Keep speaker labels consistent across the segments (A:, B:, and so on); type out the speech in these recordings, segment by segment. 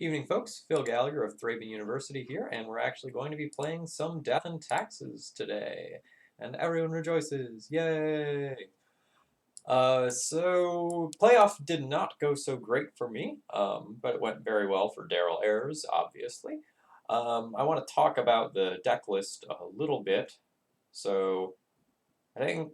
A: Evening, folks. Phil Gallagher of Thraben University here, and we're actually going to be playing some Death and Taxes today. And everyone rejoices. Yay! So playoff did not go so great for me, but it went very well for Daryl Ayers, obviously. I want to talk about the deck list a little bit. So I think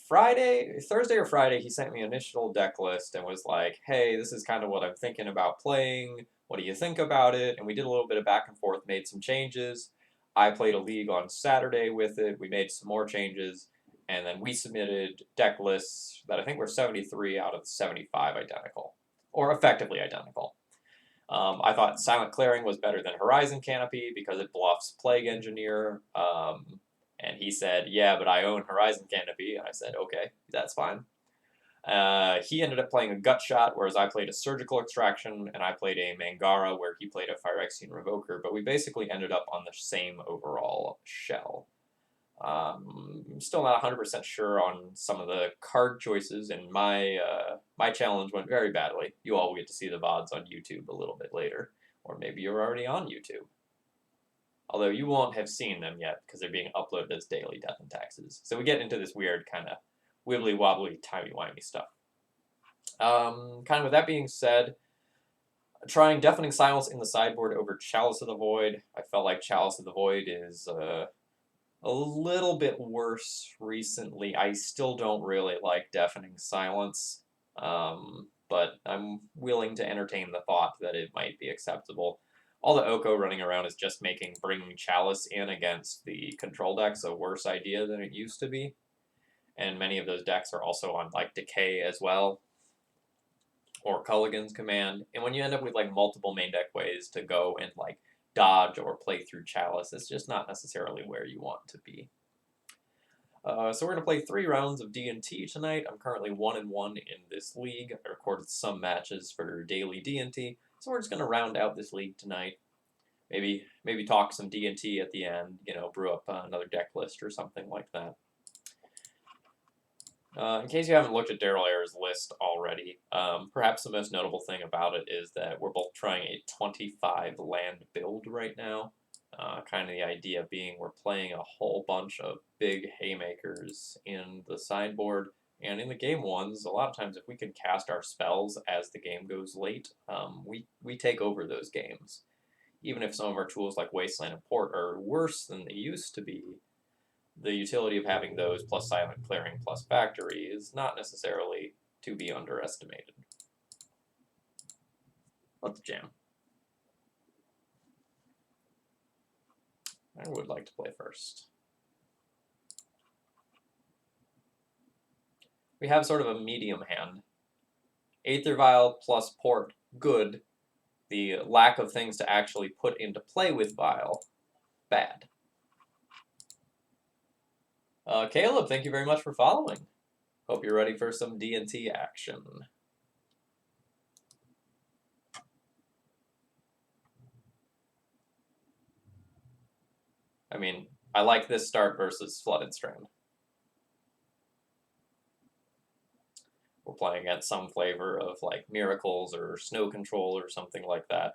A: Thursday or Friday, he sent me an initial deck list and was like, hey, this is kind of what I'm thinking about playing. What do you think about it? And we did a little bit of back and forth, made some changes. I played a league on Saturday with it. We made some more changes. And then we submitted deck lists that I think were 73 out of 75 identical, or effectively identical. I thought Silent Clearing was better than Horizon Canopy because it bluffs Plague Engineer. And he said, yeah, but I own Horizon Canopy. And I said, okay, that's fine. He ended up playing a Gut Shot, whereas I played a Surgical Extraction, and I played a Mangara, where he played a Phyrexian Revoker, but we basically ended up on the same overall shell. I'm still not 100% sure on some of the card choices, and my challenge went very badly. You all will get to see the VODs on YouTube a little bit later, or maybe you're already on YouTube. Although you won't have seen them yet because they're being uploaded as daily Death and Taxes. So we get into this weird kind of wibbly wobbly, timey-wimey stuff. Kind of with that being said, trying Deafening Silence in the sideboard over Chalice of the Void. I felt like Chalice of the Void is a little bit worse recently. I still don't really like Deafening Silence, but I'm willing to entertain the thought that it might be acceptable. All the Oko running around is just making bringing Chalice in against the control decks a worse idea than it used to be. And many of those decks are also on like Decay as well, or Culligan's Command. And when you end up with like multiple main deck ways to go and like dodge or play through Chalice, it's just not necessarily where you want to be. So we're going to play 3 rounds of D&T tonight. I'm currently 1-1 in this league. I recorded some matches for daily D&T, so we're just going to round out this league tonight. Maybe talk some D&T at the end, you know, brew up another deck list or something like that. In case you haven't looked at Daryl Ayers' list already, perhaps the most notable thing about it is that we're both trying a 25 land build right now. Kind of the idea being we're playing a whole bunch of big haymakers in the sideboard, and in the game ones, a lot of times if we can cast our spells as the game goes late, we take over those games. Even if some of our tools like Wasteland and Port are worse than they used to be, the utility of having those plus Silent Clearing plus Factory is not necessarily to be underestimated. Let's jam. I would like to play first. We have sort of a medium hand. Aether Vial plus Port, good. The lack of things to actually put into play with Vial, bad. Caleb, thank you very much for following. Hope you're ready for some D&T action. I mean, I like this start versus Flooded Strand. We're playing against some flavor of like Miracles or Snow Control or something like that.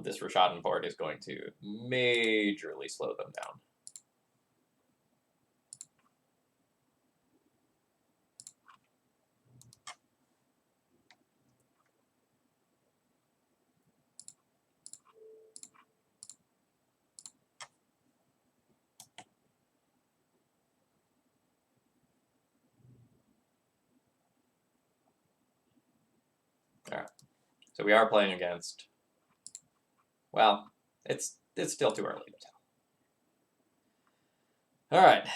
A: This Rashadan board is going to majorly slow them down. Alright, so we are playing against, well, it's still too early to tell. Alright,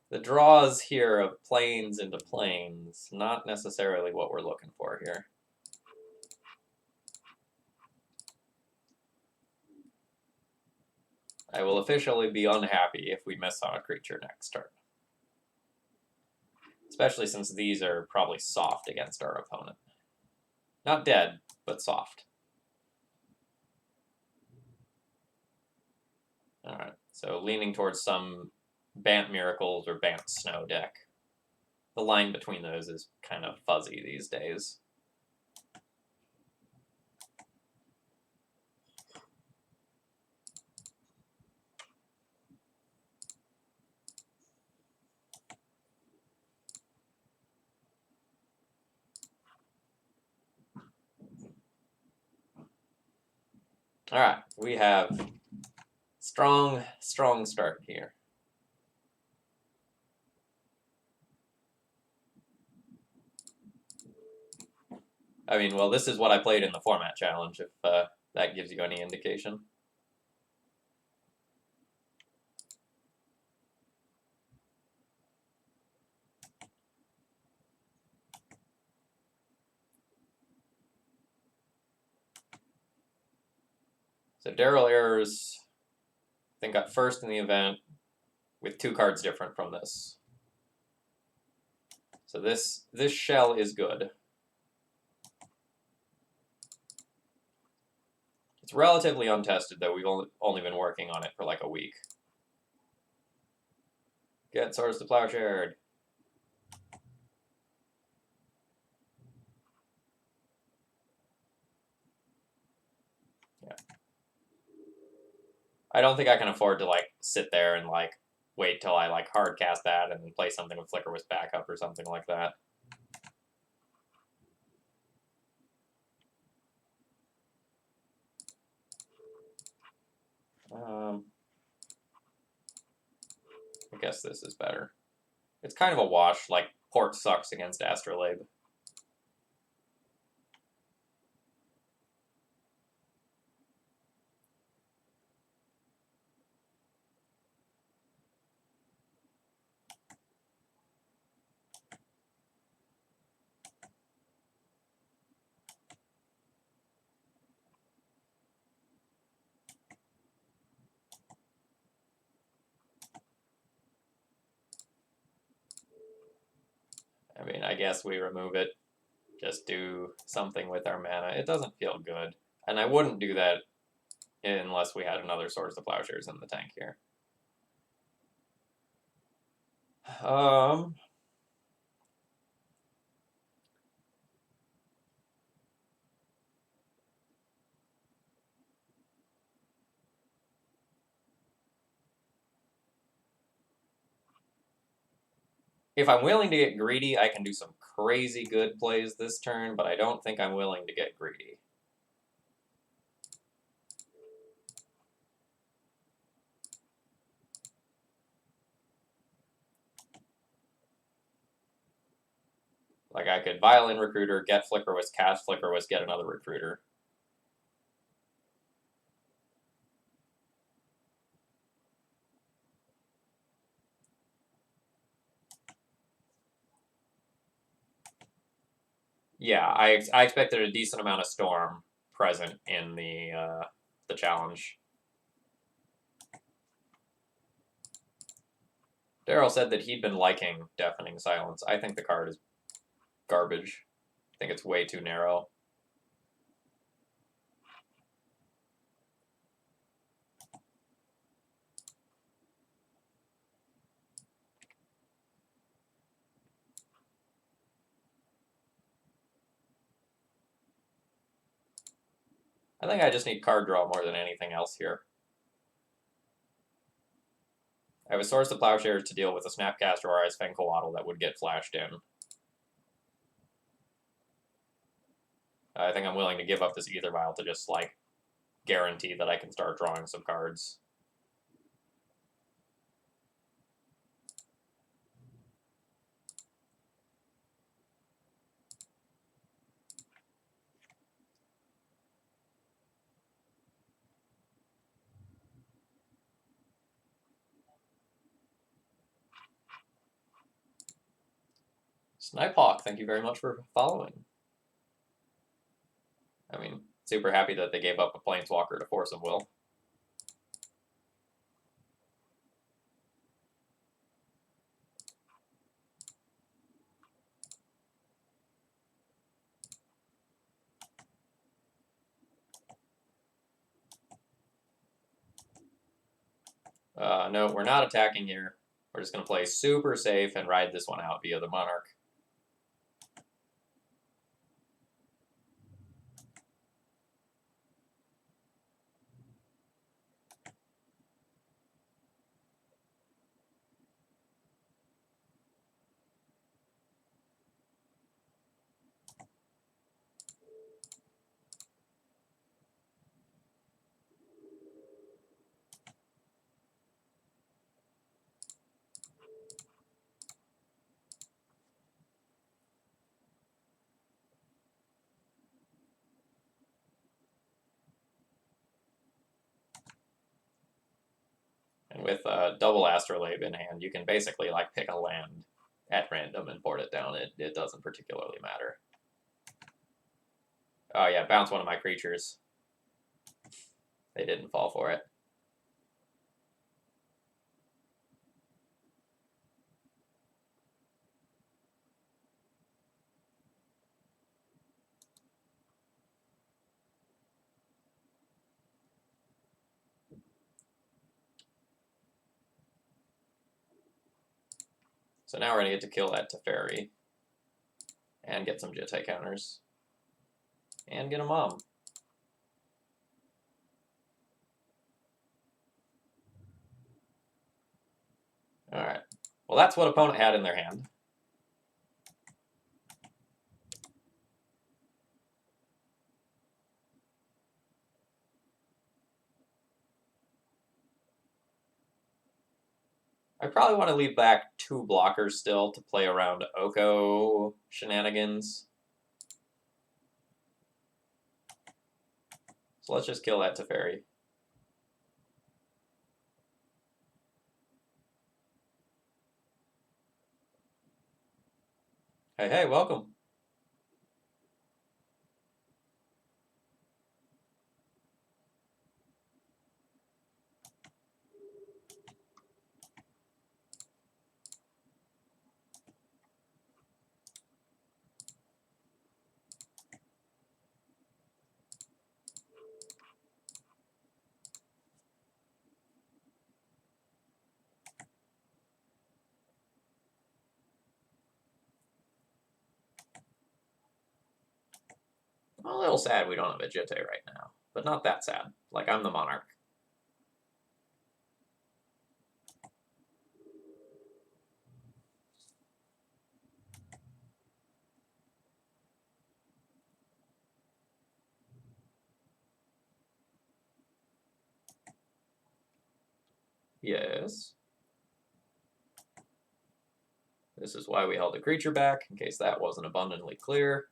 A: the draws here of planes into planes, not necessarily what we're looking for here. I will officially be unhappy if we miss on a creature next turn. Especially since these are probably soft against our opponent. Not dead, but soft. Alright, so leaning towards some Bant Miracles or Bant Snow deck. The line between those is kind of fuzzy these days. All right, we have strong start here. I mean, well, this is what I played in the format challenge, if that gives you any indication. So Daryl Ayers, I think, got first in the event with 2 cards different from this. So this shell is good. It's relatively untested, though. We've only been working on it for like a week. Get Swords to Plowshare. Yeah. I don't think I can afford to like sit there and like wait till I like hard cast that and then play something with Flicker with backup or something like that. I guess this is better. It's kind of a wash, like Port sucks against Astrolabe. I mean, I guess we remove it. Just do something with our mana. It doesn't feel good. And I wouldn't do that unless we had another Swords to Plowshares in the tank here. If I'm willing to get greedy, I can do some crazy good plays this turn, but I don't think I'm willing to get greedy. Like, I could Violin Recruiter, get Flickerwist, cast Flickerwist, get another Recruiter. Yeah, I expected a decent amount of Storm present in the challenge. Daryl said that he'd been liking Deafening Silence. I think the card is garbage. I think it's way too narrow. I think I just need card draw more than anything else here. I have a Swords to Plowshares to deal with a Snapcaster or Ice Fang Coatl that would get flashed in. I think I'm willing to give up this Ether Vial to just, like, guarantee that I can start drawing some cards. Snipehawk, thank you very much for following. I mean, super happy that they gave up a Planeswalker to Force of Will. No, we're not attacking here. We're just going to play super safe and ride this one out via the Monarch. with double Astrolabe in hand, you can basically like pick a land at random and board it down. It doesn't particularly matter. Oh yeah, bounce one of my creatures. They didn't fall for it. So now we're gonna get to kill that Teferi and get some Jitte counters and get a mom. All right. Well, that's what opponent had in their hand. I probably want to leave back 2 blockers still to play around Oko shenanigans. So let's just kill that Teferi. Hey, hey, welcome. I'm a little sad we don't have a Jitte right now, but not that sad. Like, I'm the Monarch. Yes. This is why we held a creature back, in case that wasn't abundantly clear.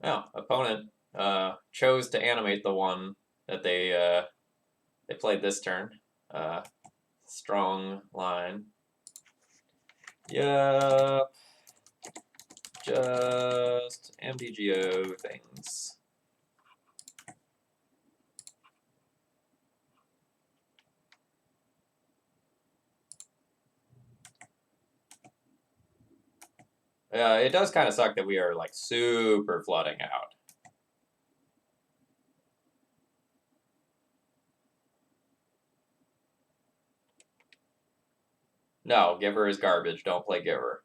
A: Oh, opponent chose to animate the one that they played this turn. Strong line. Yeah, just MTGO things. It does kind of suck that we are like super flooding out. No, Giver is garbage. Don't play Giver.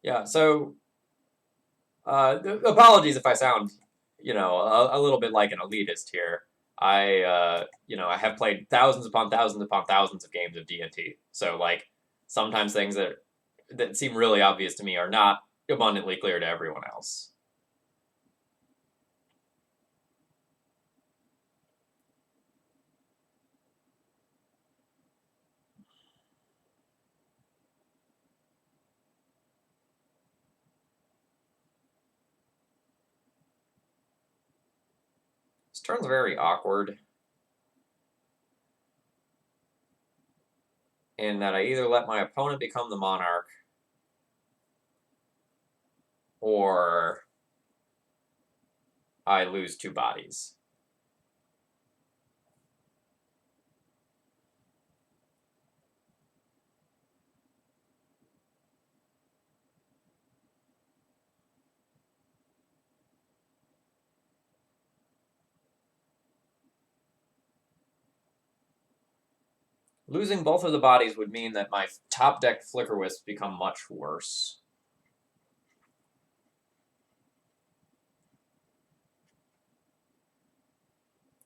A: Yeah, so apologies if I sound, a little bit like an elitist here. I have played thousands upon thousands of games of D&T. So, like, sometimes things that seem really obvious to me are not abundantly clear to everyone else. This turn's very awkward in that I either let my opponent become the Monarch or I lose 2 bodies. Losing both of the bodies would mean that my top deck Flicker Wisps become much worse.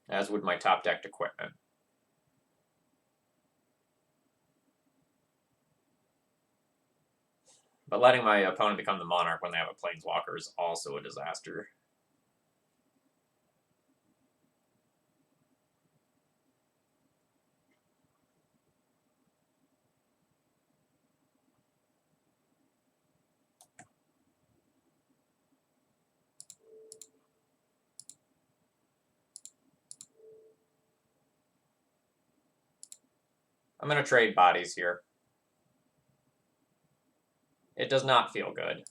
A: As would my top decked equipment. But letting my opponent become the monarch when they have a planeswalker is also a disaster. I'm going to trade bodies here. It does not feel good.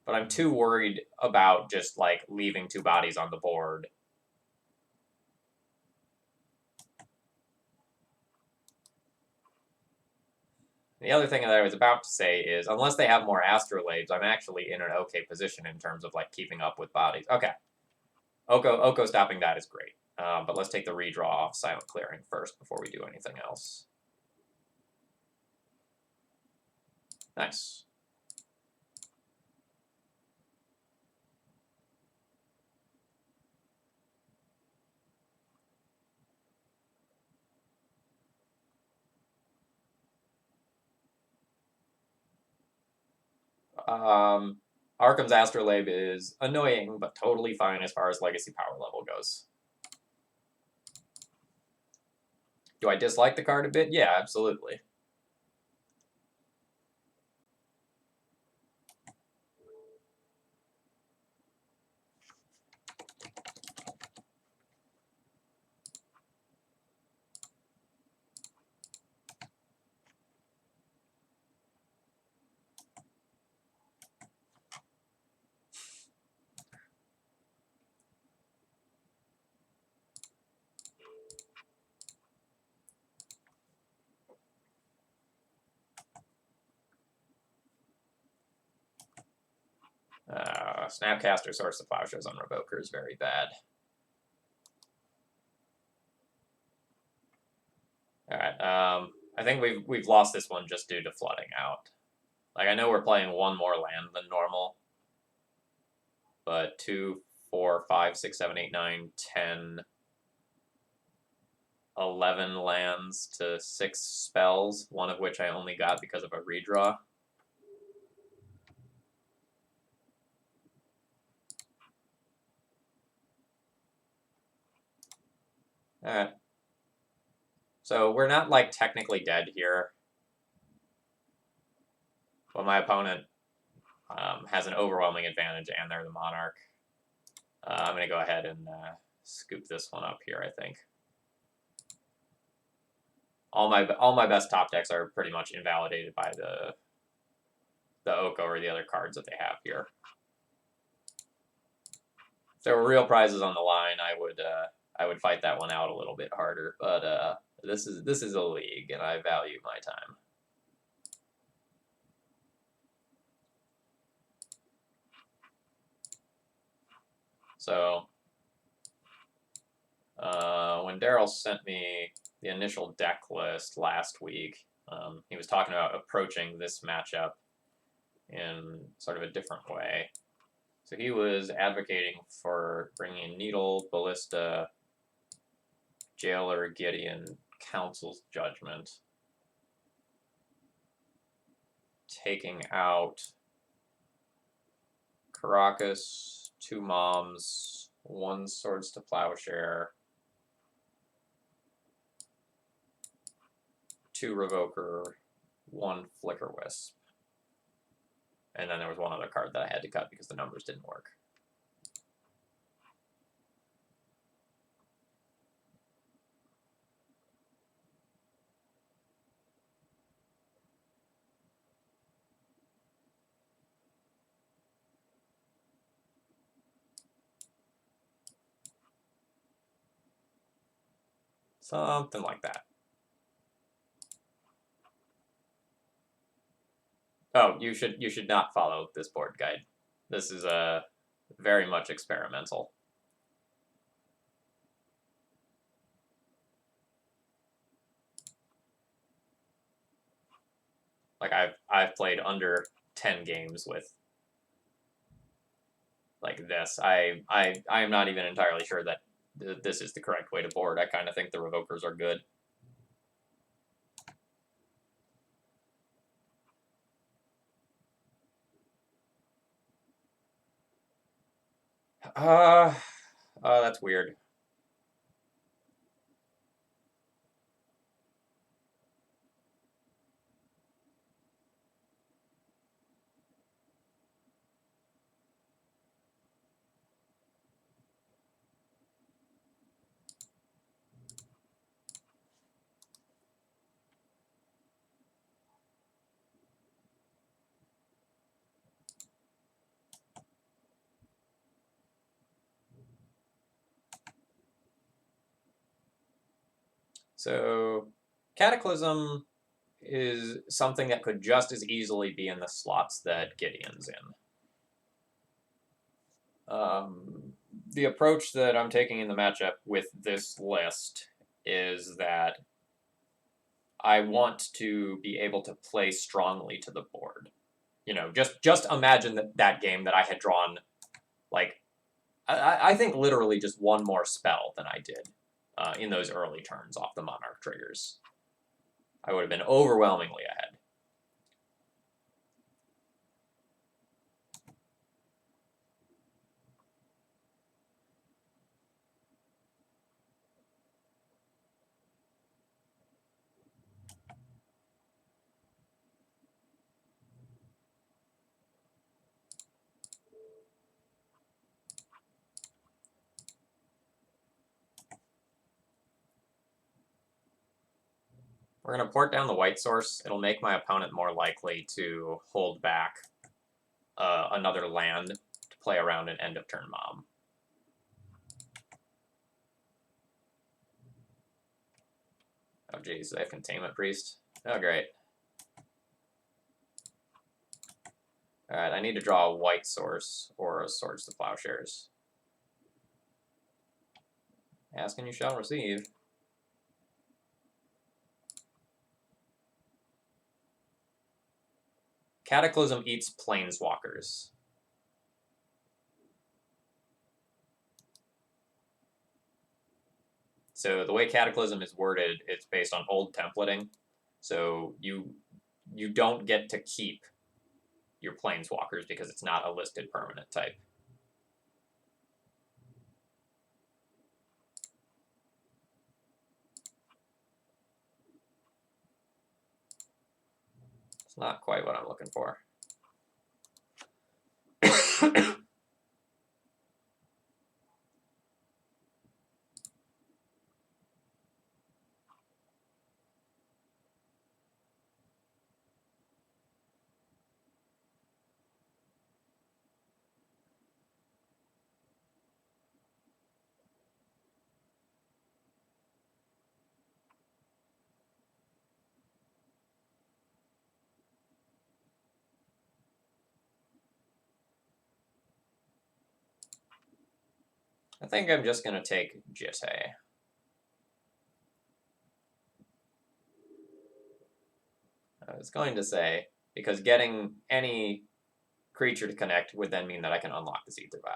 A: But I'm too worried about just, like, leaving 2 bodies on the board. The other thing that I was about to say is, unless they have more astrolabes, I'm actually in an okay position in terms of, like, keeping up with bodies. Okay. Oko stopping that is great. But let's take the redraw off Silent Clearing first before we do anything else. Nice. Arkham's Astrolabe is annoying, but totally fine as far as legacy power level goes. Do I dislike the card a bit? Yeah, absolutely. Snapcaster Source of Plowshares on Revoker is very bad. Alright, I think we've lost this one just due to flooding out. Like, I know we're playing 1 more land than normal, but 2, 4, 5, 6, 7, 8, 9, 10, 11 lands to 6 spells, one of which I only got because of a redraw. Alright. So we're not, like, technically dead here. But my opponent has an overwhelming advantage, and they're the monarch. I'm going to go ahead and scoop this one up here, I think. All my best top decks are pretty much invalidated by the Oko or the other cards that they have here. If there were real prizes on the line, I would fight that one out a little bit harder. But this is a league, and I value my time. So when Daryl sent me the initial deck list last week, he was talking about approaching this matchup in sort of a different way. So he was advocating for bringing Needle, Ballista, Jailer, Gideon, Council's Judgment, taking out Caracas, 2 Moms, 1 Swords to Plowshare, 2 Revoker, 1 Flicker Wisp. And then there was one other card that I had to cut because the numbers didn't work. Something like that. Oh, you should not follow this board guide. This is very much experimental. Like I've played under 10 games with like this. I am not even entirely sure that this is the correct way to board. I kind of think the Revokers are good. That's weird. So, Cataclysm is something that could just as easily be in the slots that Gideon's in. The approach that I'm taking in the matchup with this list is that I want to be able to play strongly to the board. You know, just imagine that game that I had drawn, like, I think literally just one more spell than I did in those early turns off the Monarch triggers. I would have been overwhelmingly ahead. We're going to port down the white source. It'll make my opponent more likely to hold back another land to play around an end of turn mob. Oh geez, they have Containment Priest. Oh great. Alright, I need to draw a white source or a Swords to Plowshares. Ask and you shall receive. Cataclysm eats Planeswalkers. So the way Cataclysm is worded, it's based on old templating. So you don't get to keep your Planeswalkers because it's not a listed permanent type. It's not quite what I'm looking for. I think I'm just going to take Jitte. I was going to say, because getting any creature to connect would then mean that I can unlock the Seeds of Vow.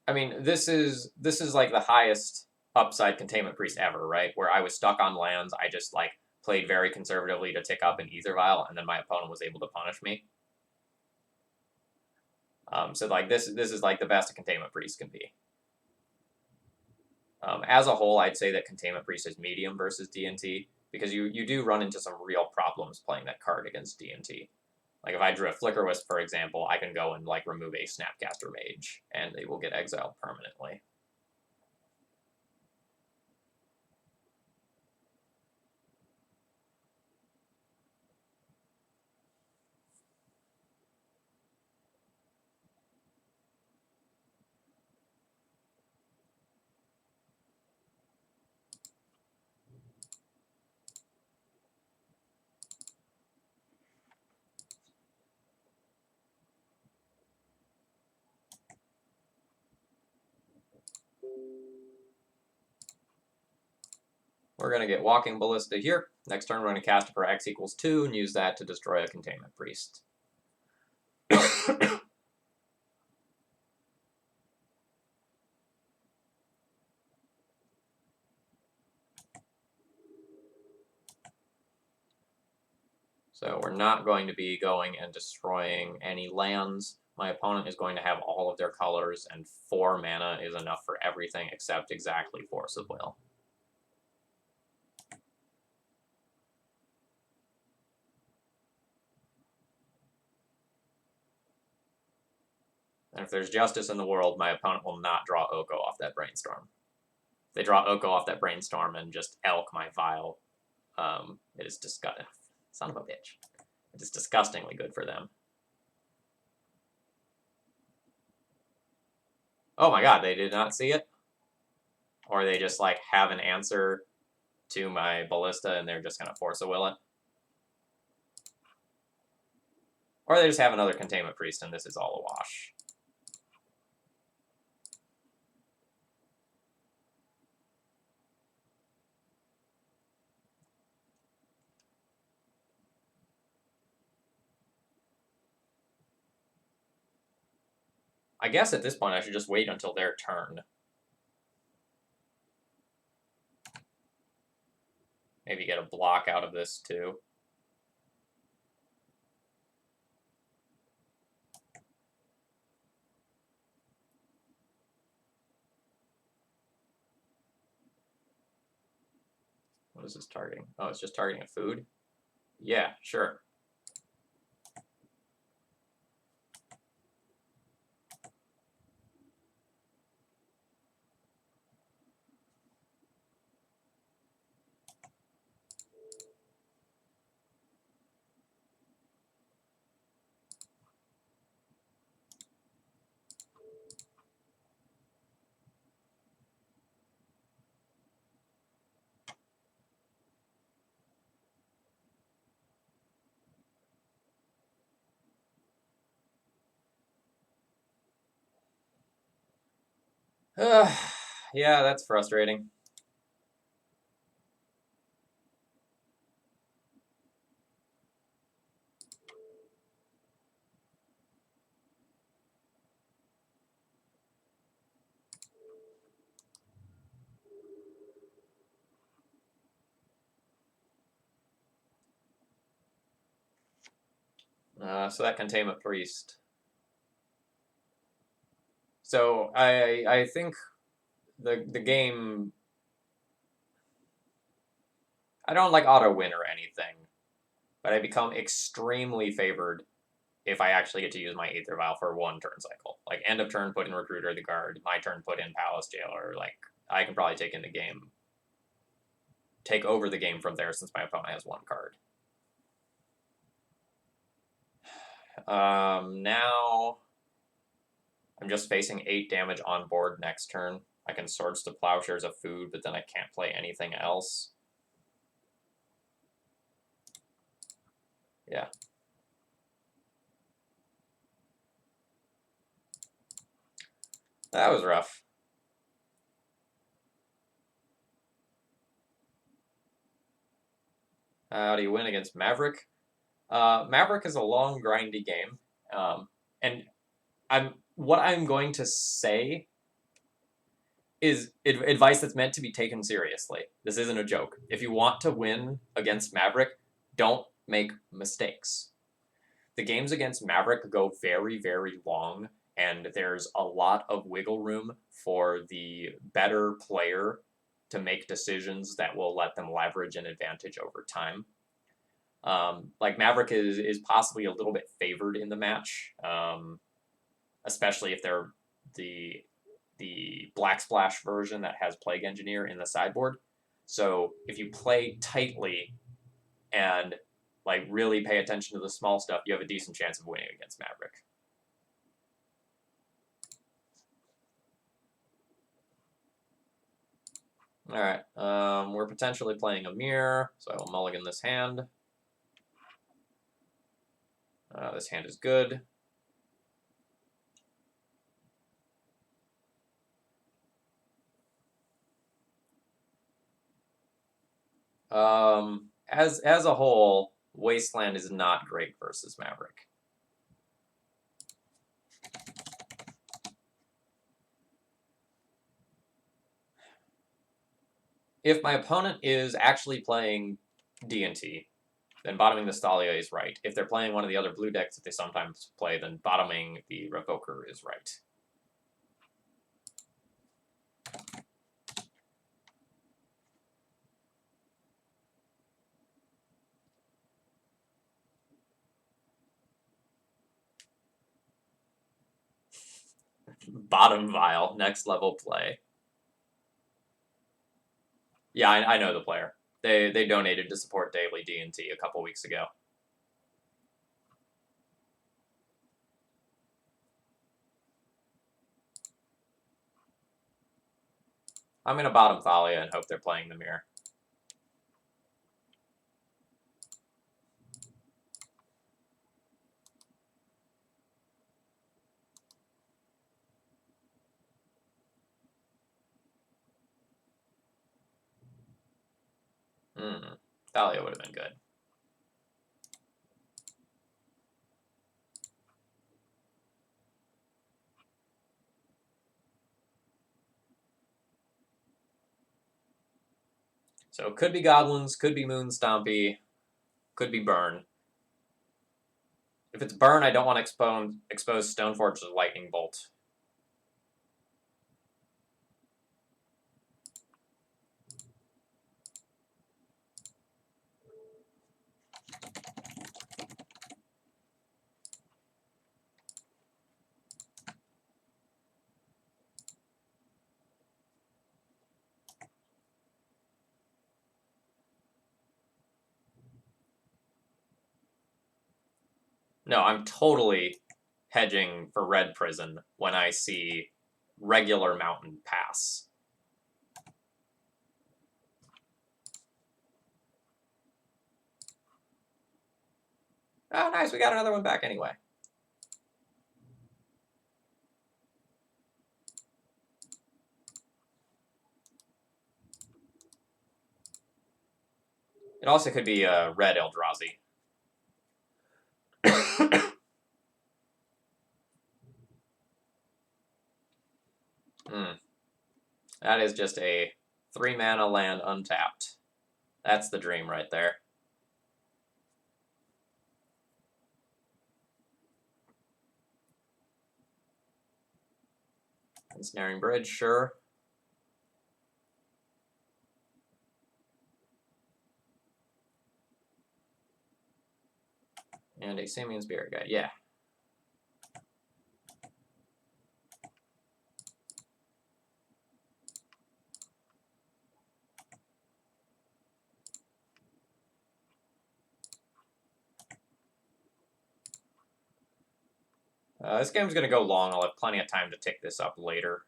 A: I mean, this is like the highest upside Containment Priest ever, right? Where I was stuck on lands, I just like played very conservatively to tick up an Ether Vial, and then my opponent was able to punish me. So like this is like the best a Containment Priest can be. As a whole, I'd say that Containment Priest is medium versus D&T, because you do run into some real problems playing that card against D&T. Like if I drew a Flicker Wisp, for example, I can go and like remove a Snapcaster Mage, and they will get exiled permanently. We're going to get Walking Ballista here. Next turn, we're going to cast it for X equals 2 and use that to destroy a Containment Priest. So we're not going to be going and destroying any lands. My opponent is going to have all of their colors, and 4 mana is enough for everything except exactly Force of Will. And if there's justice in the world, my opponent will not draw Oko off that Brainstorm. If they draw Oko off that Brainstorm and just elk my Vial, it is disgusting. Son of a bitch. It is disgustingly good for them. Oh my god, they did not see it? Or they just, like, have an answer to my Ballista and they're just going to Force a Will it? Or they just have another Containment Priest and this is all a wash. I guess at this point I should just wait until their turn. Maybe get a block out of this, too. What is this targeting? Oh, it's just targeting a food? Yeah, sure. Yeah, that's frustrating. So that Containment Priest. So I think the game, I don't like auto win or anything, but I become extremely favored if I actually get to use my Aether Vial for 1 turn cycle. Like, end of turn, put in Recruiter the Guard, my turn, put in Palace Jailer. Like, I can probably take over the game from there since my opponent has 1 card. Now I'm just facing 8 damage on board next turn. I can Swords to Plowshares of food, but then I can't play anything else. Yeah. That was rough. How do you win against Maverick? Maverick is a long, grindy game. And what I'm going to say is advice that's meant to be taken seriously. This isn't a joke. If you want to win against Maverick, don't make mistakes. The games against Maverick go very, very long, and there's a lot of wiggle room for the better player to make decisions that will let them leverage an advantage over time. Like, Maverick is possibly a little bit favored in the match, especially if they're the Black Splash version that has Plague Engineer in the sideboard. So if you play tightly and, like, really pay attention to the small stuff, you have a decent chance of winning against Maverick. Alright, we're potentially playing a mirror, so I will mulligan this hand. This hand is good. As a whole, Wasteland is not great versus Maverick. If my opponent is actually playing D&T, then bottoming the Thalia is right. If they're playing one of the other blue decks that they sometimes play, then bottoming the Revoker is right. Bottom Vial, next level play. Yeah, I know the player. They donated to support Daily D&T a couple weeks ago. I'm going to bottom Thalia and hope they're playing the mirror. Thalia would have been good. So it could be Goblins, could be Moon Stompy, could be Burn. If it's Burn, I don't want to expose Stoneforge to Lightning Bolt. No, I'm totally hedging for Red Prison when I see regular Mountain pass. Oh, nice, we got another one back anyway. It also could be a Red Eldrazi. That is just a 3-mana land untapped. That's the dream right there. Ensnaring Bridge, sure. And a Simian Spirit Guide, yeah. This game's going to go long. I'll have plenty of time to tick this up later.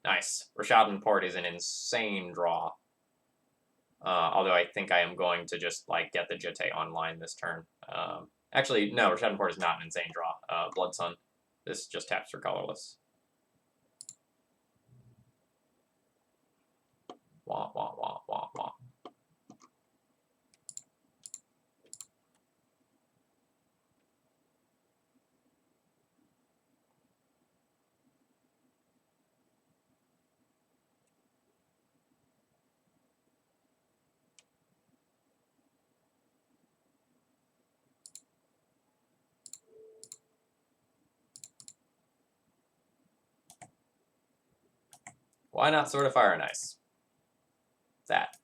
A: Nice. Rashadan Port is an insane draw. Although I think I am going to just get the Jitte online this turn. Actually, no, Rashadan Port is not an insane draw. Blood Sun. This just taps for colorless. Wah, wah, wah, wah, wah. Why not Sword of Fire and Ice? That.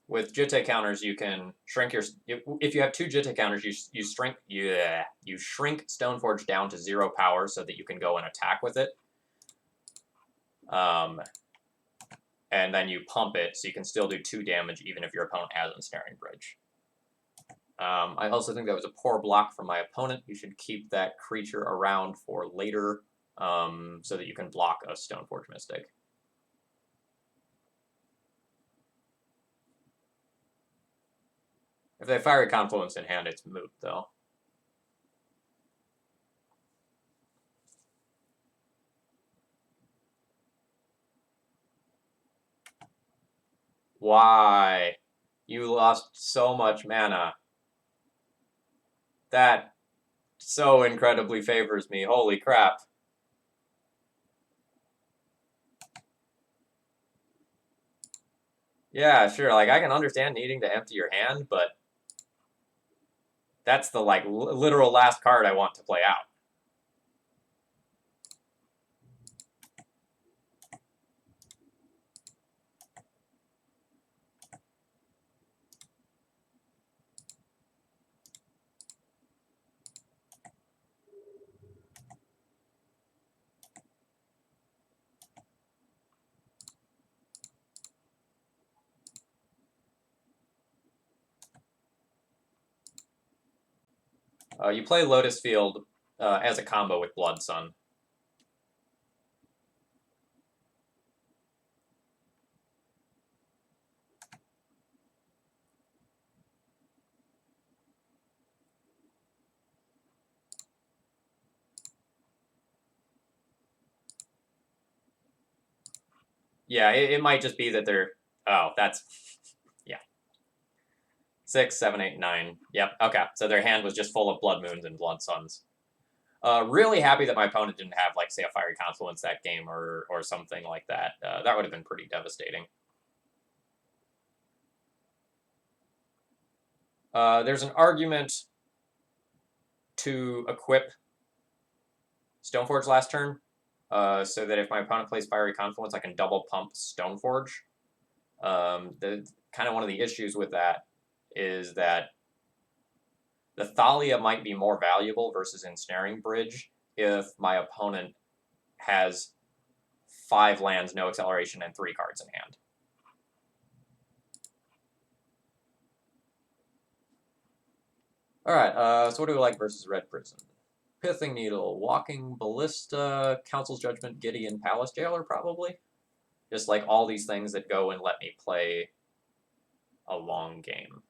A: With Jitte counters, you can shrink your. If you have 2 Jitte counters, you shrink. Yeah, you shrink Stoneforge down to 0 power so that you can go and attack with it. And then you pump it, so you can still do 2 damage even if your opponent has Ensnaring Bridge. I also think that was a poor block from my opponent. You should keep that creature around for later, so that you can block a Stoneforge Mystic. If they have Fiery Confluence in hand, it's moot, though. Why? You lost so much mana. That so incredibly favors me. Holy crap. Yeah, sure. Like I can understand needing to empty your hand, but that's the like literal last card I want to play out. You play Lotus Field as a combo with Blood Sun. Yeah, it might just be that they're. Oh, that's. Yeah. 6, 7, 8, 9. Yep. Okay. So their hand was just full of Blood Moons and Blood Suns. Really happy that my opponent didn't have, like, say, a Fiery Confluence that game or something like that. That would have been pretty devastating. There's an argument to equip Stoneforge last turn, so that if my opponent plays Fiery Confluence, I can double pump Stoneforge. The kind of one of the issues with that is that the Thalia might be more valuable versus Ensnaring Bridge if my opponent has 5 lands, no acceleration, and 3 cards in hand. Alright, so what do we like versus Red Prison? Pithing Needle, Walking Ballista, Council's Judgment, Gideon, Palace Jailer, probably. Just like all these things that go and let me play a long game.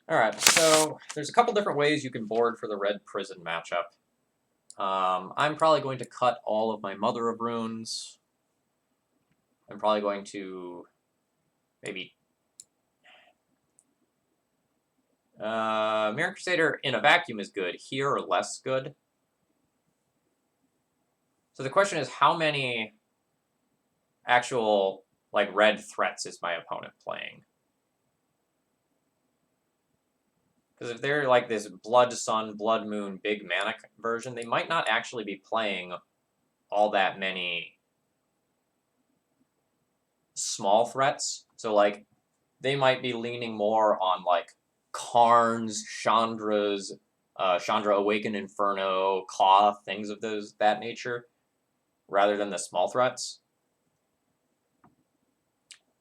A: Alright, so there's a couple different ways you can board for the Red Prison matchup. I'm probably going to cut all of my Mother of Runes. I'm probably going to maybe... Mirror Crusader in a vacuum is good. Here or less good. So the question is, how many actual, like, red threats is my opponent playing? Because if they're like this Blood Sun, Blood Moon, Big Mana version, they might not actually be playing all that many small threats. So, like, they might be leaning more on, like, Karns, Chandras, Chandra Awaken Inferno, Claw, things of that nature, rather than the small threats.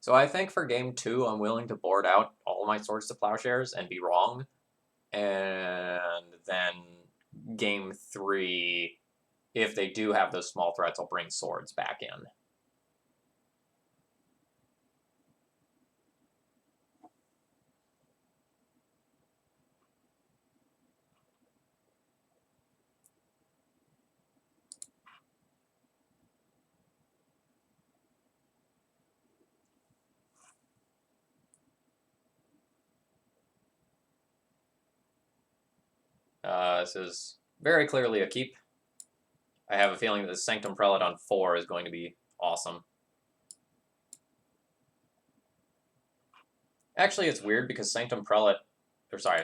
A: So I think for game 2, I'm willing to board out all my Swords to Plowshares and be wrong. And then game 3, if they do have those small threats, I'll bring Swords back in. This is very clearly a keep. I have a feeling that the Sanctum Prelate on 4 is going to be awesome. Actually, it's weird because Sanctum Prelate, or sorry,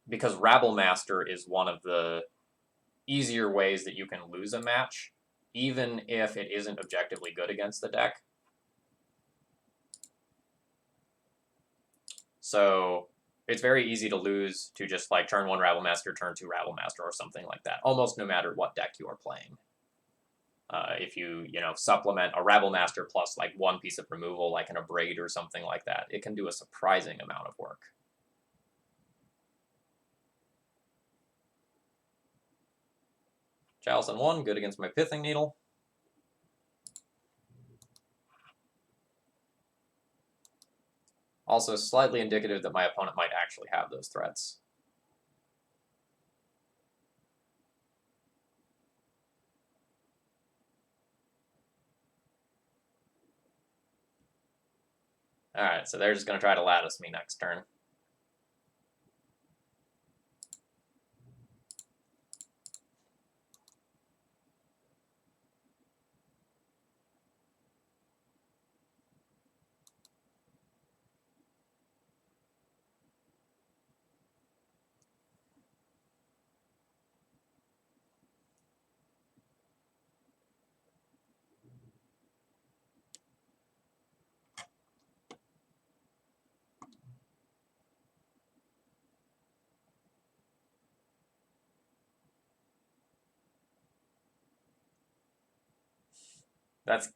A: because Rabble Master is one of the easier ways that you can lose a match, even if it isn't objectively good against the deck. So it's very easy to lose to just like turn 1 Rabble Master, turn 2 Rabble Master, or something like that, almost no matter what deck you are playing. If you supplement a Rabble Master plus like 1 piece of removal, like an Abrade or something like that, it can do a surprising amount of work. Chalice on 1, good against my Pithing Needle. Also slightly indicative that my opponent might actually have those threats. Alright, so they're just going to try to lattice me next turn.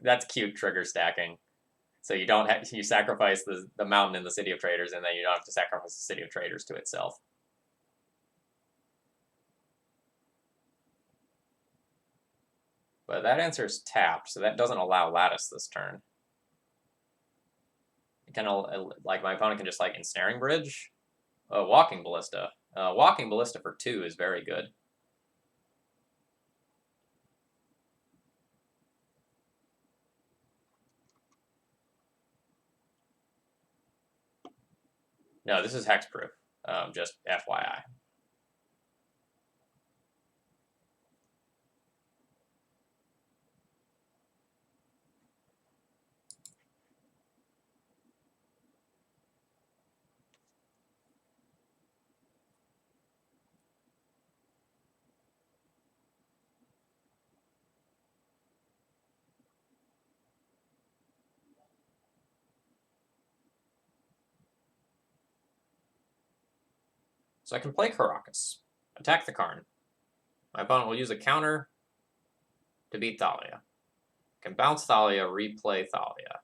A: That's cute trigger stacking. So you don't have, you sacrifice the mountain in the City of Traders, and then you don't have to sacrifice the City of Traders to itself. But that answer's tapped, so that doesn't allow lattice this turn. It can, like, my opponent can just, like, Ensnaring Bridge. Walking Ballista. Walking Ballista for 2 is very good. No, this is hexproof. Just FYI. So I can play Caracas. Attack the Karn. My opponent will use a counter to beat Thalia. Can bounce Thalia, replay Thalia.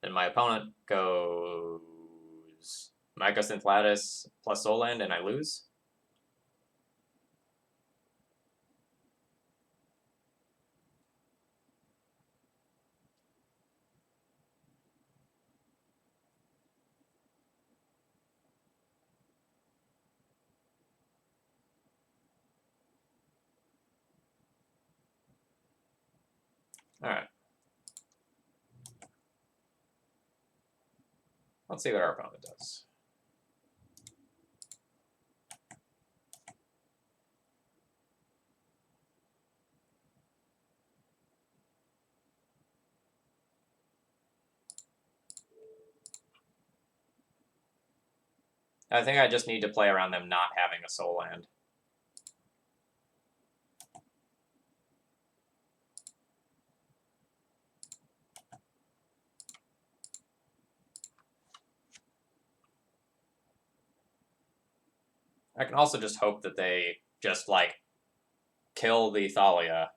A: Then my opponent goes Mycosynth Lattice plus Soul Land, and I lose. Alright. Let's see what our opponent does. I think I just need to play around them not having a Soul Land. I can also just hope that they just, like, kill the Thalia.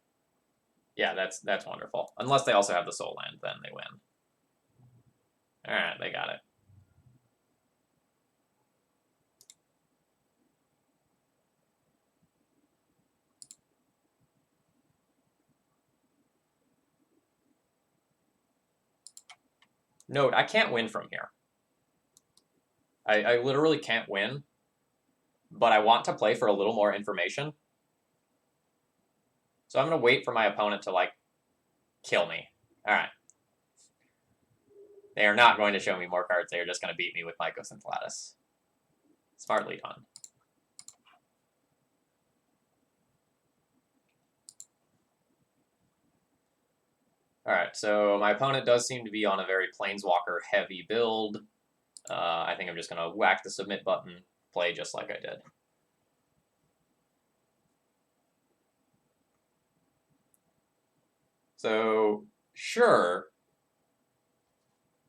A: Yeah, that's wonderful. Unless they also have the Soul Land, then they win. Alright, they got it. Note, I can't win from here. I literally can't win, but I want to play for a little more information. So I'm going to wait for my opponent to, like, kill me. Alright. They are not going to show me more cards. They are just going to beat me with Mycosynth Lattice. Smartly done. Alright, so my opponent does seem to be on a very Planeswalker-heavy build. I think I'm just going to whack the submit button, play just like I did. So, sure,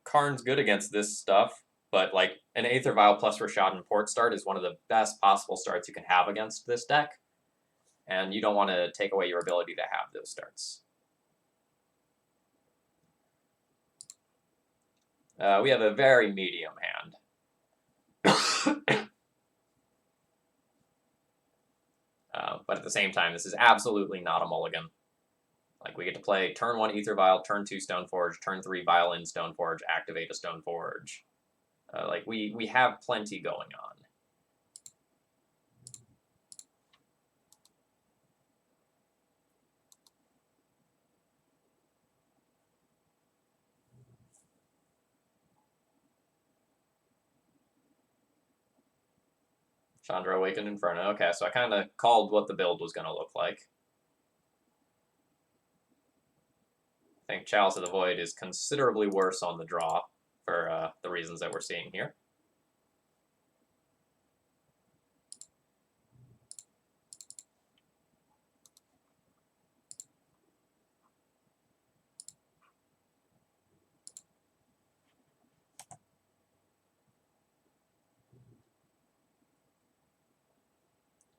A: Karn's good against this stuff, but, like, an Aether Vial plus Rashad and Port start is one of the best possible starts you can have against this deck, and you don't want to take away your ability to have those starts. We have a very medium hand. But at the same time, this is absolutely not a mulligan. Like, we get to play turn 1 Aether Vial, turn 2 Stoneforge, turn 3 Vial in Stoneforge, activate a Stoneforge. Like, we have plenty going on. Chandra Awakened Inferno. Okay, so I kind of called what the build was going to look like. I think Chalice of the Void is considerably worse on the draw for the reasons that we're seeing here.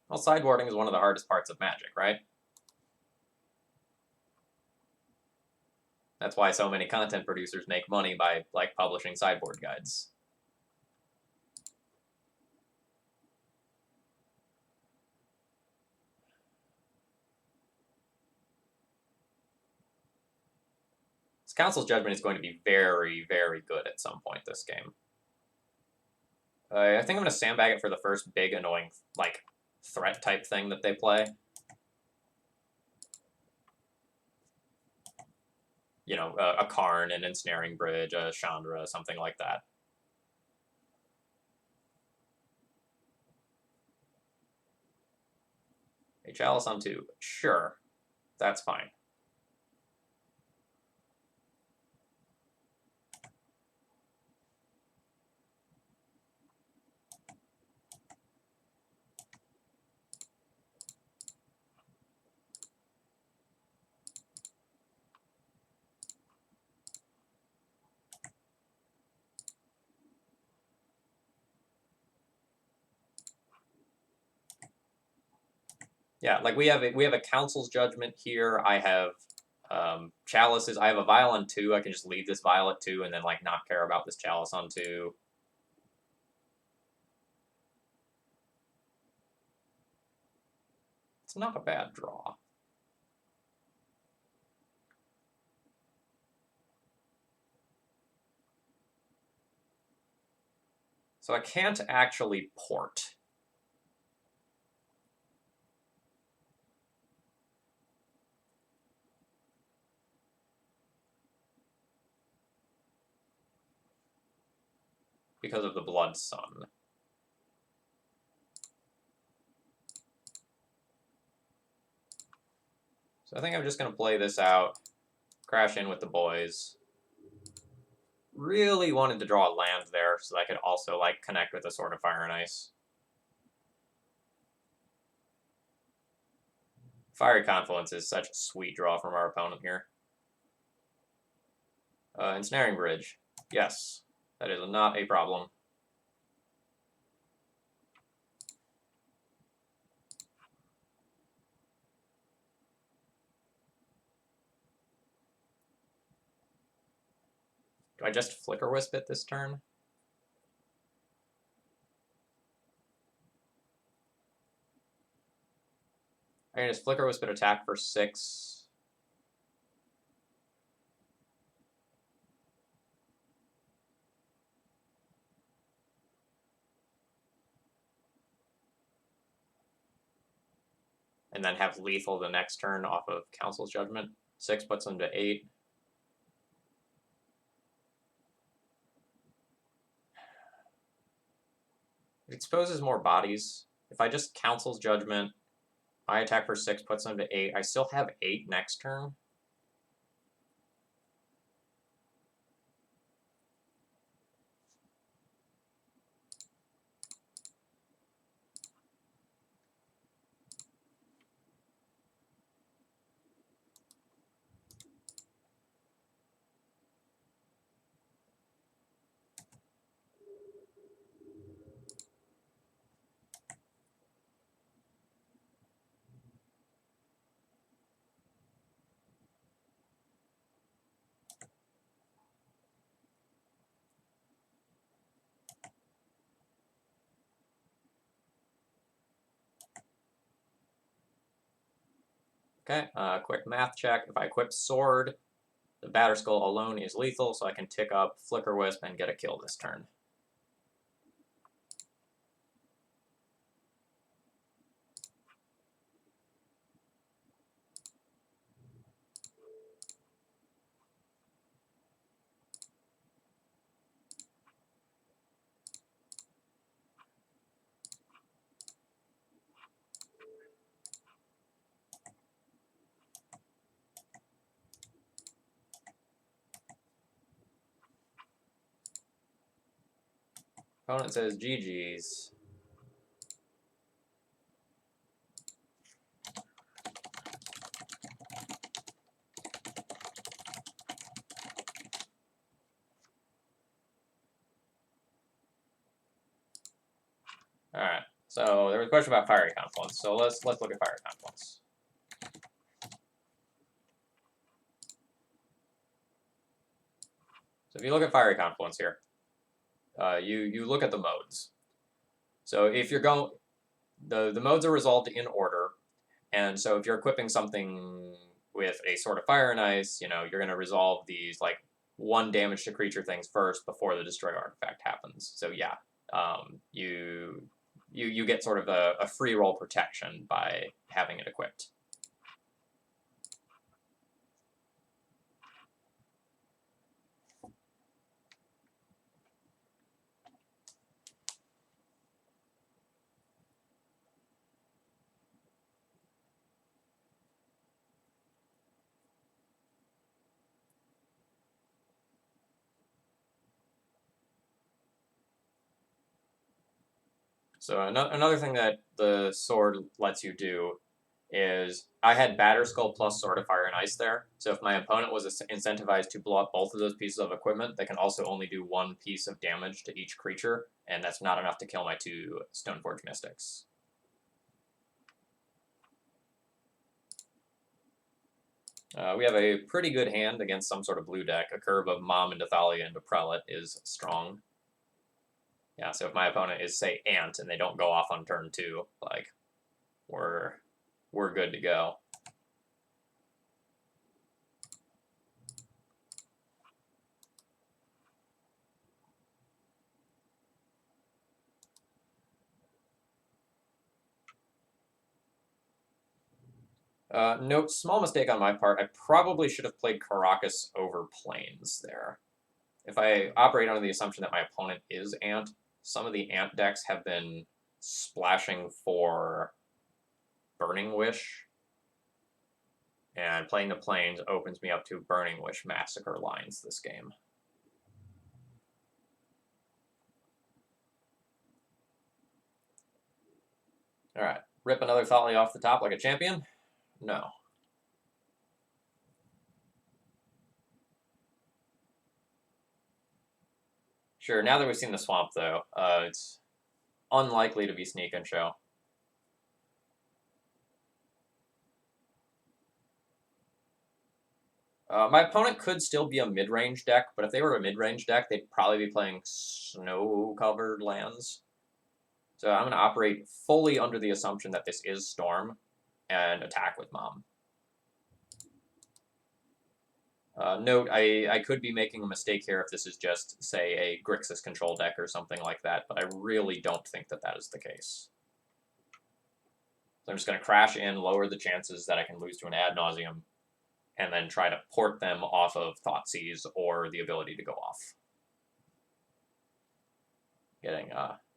A: Well, sideboarding is one of the hardest parts of Magic, right? That's why so many content producers make money by, like, publishing sideboard guides. This Council's Judgment is going to be very, very good at some point this game. I think I'm going to sandbag it for the first big, annoying, like, threat type thing that they play. You know, a Karn, an Ensnaring Bridge, a Chandra, something like that. A Chalice on 2. Sure. That's fine. Yeah, like we have a Council's Judgment here. I have Chalices. I have a Vial on 2. I can just leave this Vial at 2 and then, like, not care about this Chalice on 2. It's not a bad draw. So I can't actually port. Because of the Blood Sun. So I think I'm just going to play this out, crash in with the boys. Really wanted to draw a land there so that I could also, like, connect with a Sword of Fire and Ice. Fiery Confluence is such a sweet draw from our opponent here. Ensnaring Bridge. Yes, that is not a problem. Do I just Flicker Wisp it this turn? I can just Flicker Wisp it, attack for 6. And then have lethal the next turn off of Council's Judgment. 6 puts them to 8. It exposes more bodies. If I just Council's Judgment, I attack for 6, puts them to 8. I still have 8 next turn. Okay, quick math check. If I equip Sword, the Batterskull alone is lethal, so I can tick up Flicker Wisp and get a kill this turn. Opponent says GG's. All right. So there was a question about Fiery Confluence. So let's look at Fiery Confluence. So if you look at Fiery Confluence here, you look at the modes. So if you're going, the modes are resolved in order, and so if you're equipping something with a Sword of Fire and Ice, you know, you're going to resolve these like 1 damage to creature things first before the destroy artifact happens. So yeah, you get sort of a free roll protection by having it equipped. So another thing that the sword lets you do is I had Batter Skull plus Sword of Fire and Ice there. So if my opponent was incentivized to blow up both of those pieces of equipment, they can also only do 1 piece of damage to each creature, and that's not enough to kill my 2 Stoneforge Mystics. We have a pretty good hand against some sort of blue deck. A curve of Mom into Thalia into Prelate is strong. Yeah, so if my opponent is, say, Ant, and they don't go off on turn 2, like, we're good to go. Note, small mistake on my part. I probably should have played Caracas over Plains there. If I operate under the assumption that my opponent is Ant, some of the Ant decks have been splashing for Burning Wish, and playing the Plains opens me up to Burning Wish Massacre lines this game. Alright, rip another Thalia off the top like a champion? No. Sure, now that we've seen the swamp, though, it's unlikely to be Sneak and Show. My opponent could still be a mid-range deck, but if they were a mid-range deck, they'd probably be playing snow-covered lands. So I'm going to operate fully under the assumption that this is Storm, and attack with Mom. Note, I could be making a mistake here if this is just, say, a Grixis control deck or something like that, but I really don't think that that is the case. So I'm just going to crash in, lower the chances that I can lose to an ad nauseum, and then try to port them off of Thoughtseize or the ability to go off. Getting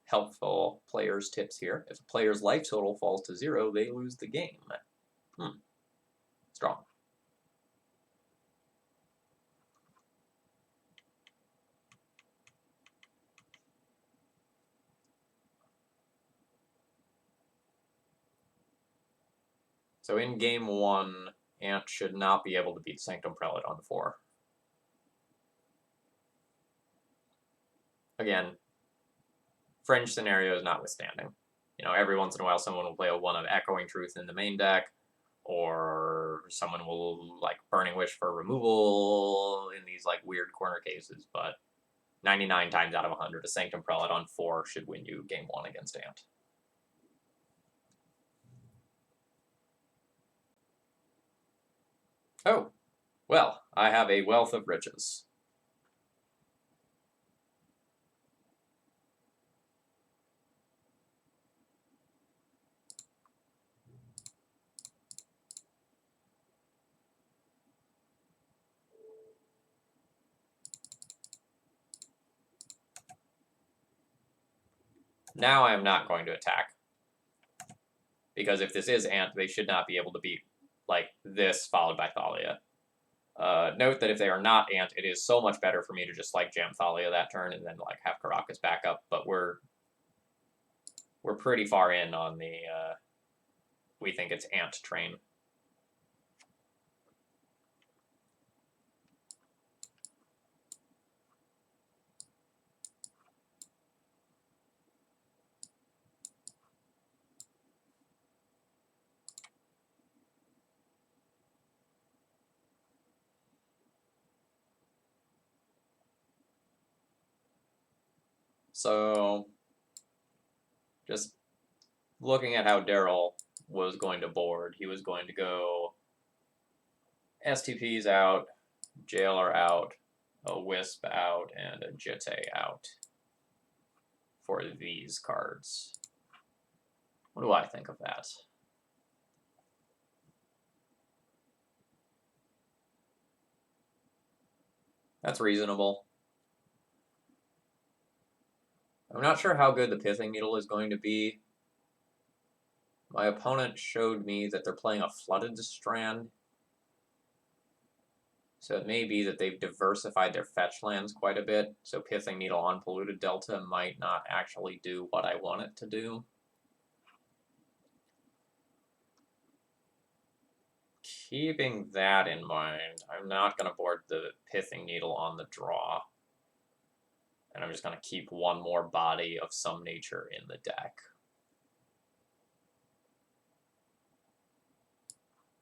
A: helpful players' tips here. If a player's life total falls to 0, they lose the game. Strong. So in game 1, Ant should not be able to beat Sanctum Prelate on 4. Again, fringe scenarios notwithstanding. You know, every once in a while someone will play a 1 of Echoing Truth in the main deck, or someone will, like, Burning Wish for removal in these, like, weird corner cases, but 99 times out of 100, a Sanctum Prelate on 4 should win you game 1 against Ant. Oh, well, I have a wealth of riches. Now I am not going to attack. Because if this is Ant, they should not be able to beat, like, this followed by Thalia. Note that if they are not Ant, it is so much better for me to just like jam Thalia that turn and then like have Caracas back up. But we're pretty far in on the we think it's Ant train. So, just looking at how Daryl was going to board, he was going to go STPs out, Jailer out, a Wisp out, and a Jitte out for these cards. What do I think of that? That's reasonable. I'm not sure how good the Pithing Needle is going to be. My opponent showed me that they're playing a Flooded Strand. So it may be that they've diversified their fetch lands quite a bit, so Pithing Needle on Polluted Delta might not actually do what I want it to do. Keeping that in mind, I'm not going to board the Pithing Needle on the draw. And I'm just going to keep one more body of some nature in the deck.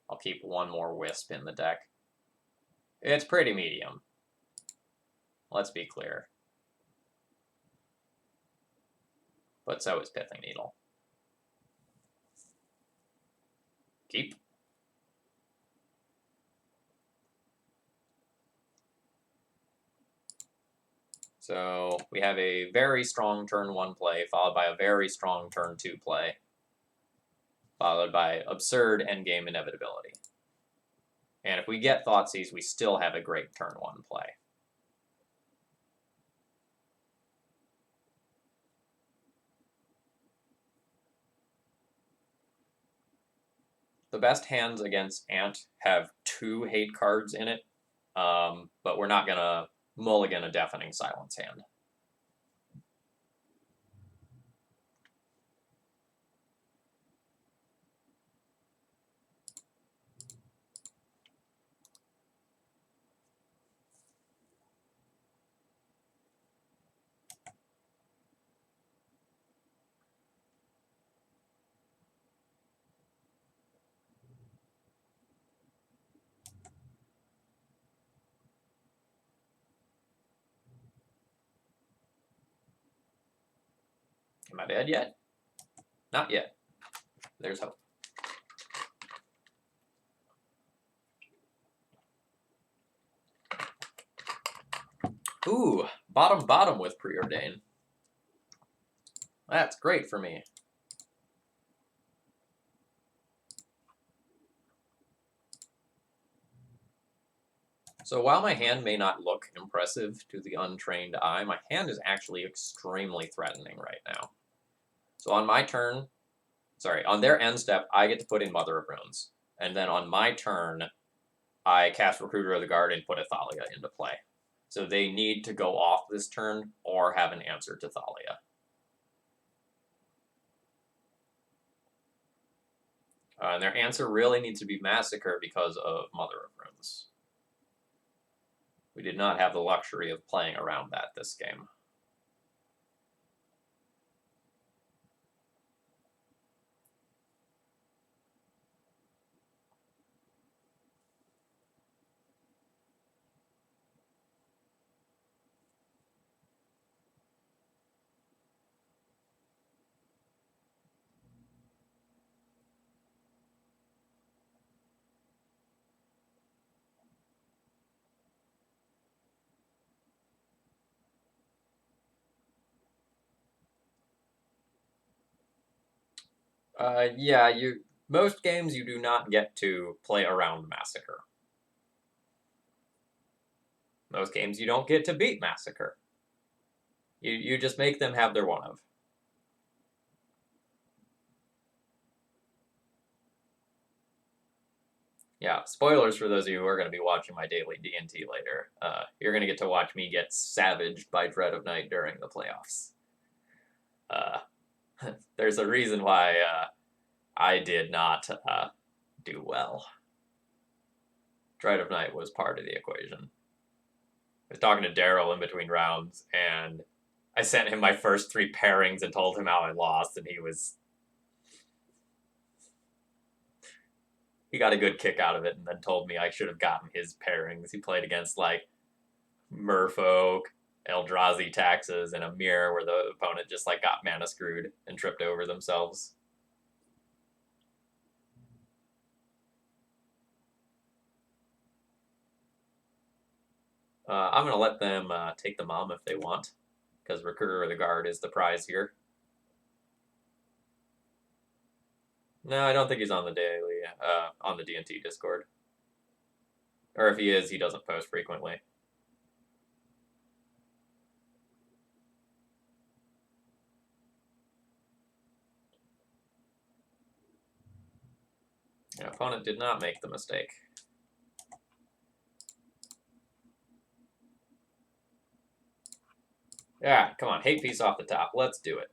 A: I'll keep one more Wisp in the deck. It's pretty medium. Let's be clear. But so is Pithing Needle. Keep. So we have a very strong turn 1 play, followed by a very strong turn 2 play, followed by absurd endgame inevitability. And if we get Thoughtseize, we still have a great turn 1 play. The best hands against Ant have 2 hate cards in it, but we're not going to mulligan a Deafening Silence hand. Am I dead yet? Not yet. There's hope. Ooh, bottom with Preordain. That's great for me. So while my hand may not look impressive to the untrained eye, my hand is actually extremely threatening right now. So on my turn, on their end step, I get to put in Mother of Runes. And then on my turn, I cast Recruiter of the Guard and put a Thalia into play. So they need to go off this turn or have an answer to Thalia. And their answer really needs to be Massacre because of Mother of Runes. We did not have the luxury of playing around that this game. Yeah, most games you do not get to play around Massacre. Most games you don't get to beat Massacre. You just make them have their one of. Yeah, spoilers for those of you who are going to be watching my daily D&T later. You're going to get to watch me get savaged by Dread of Night during the playoffs. Uh, there's a reason why I did not do well. Dread of Night was part of the equation. I was talking to Daryl in between rounds, and I sent him my first 3 pairings and told him how I lost, and he got a good kick out of it, and then told me I should have gotten his pairings. He played against like Merfolk, Eldrazi Taxes, and a mirror where the opponent just like got mana screwed and tripped over themselves. I'm going to let them take the Mom if they want, because Recruiter of the Guard is the prize here. No, I don't think he's on the daily, on the D&T Discord. Or if he is, he doesn't post frequently. Your opponent did not make the mistake. Yeah, come on, hate piece off the top. Let's do it.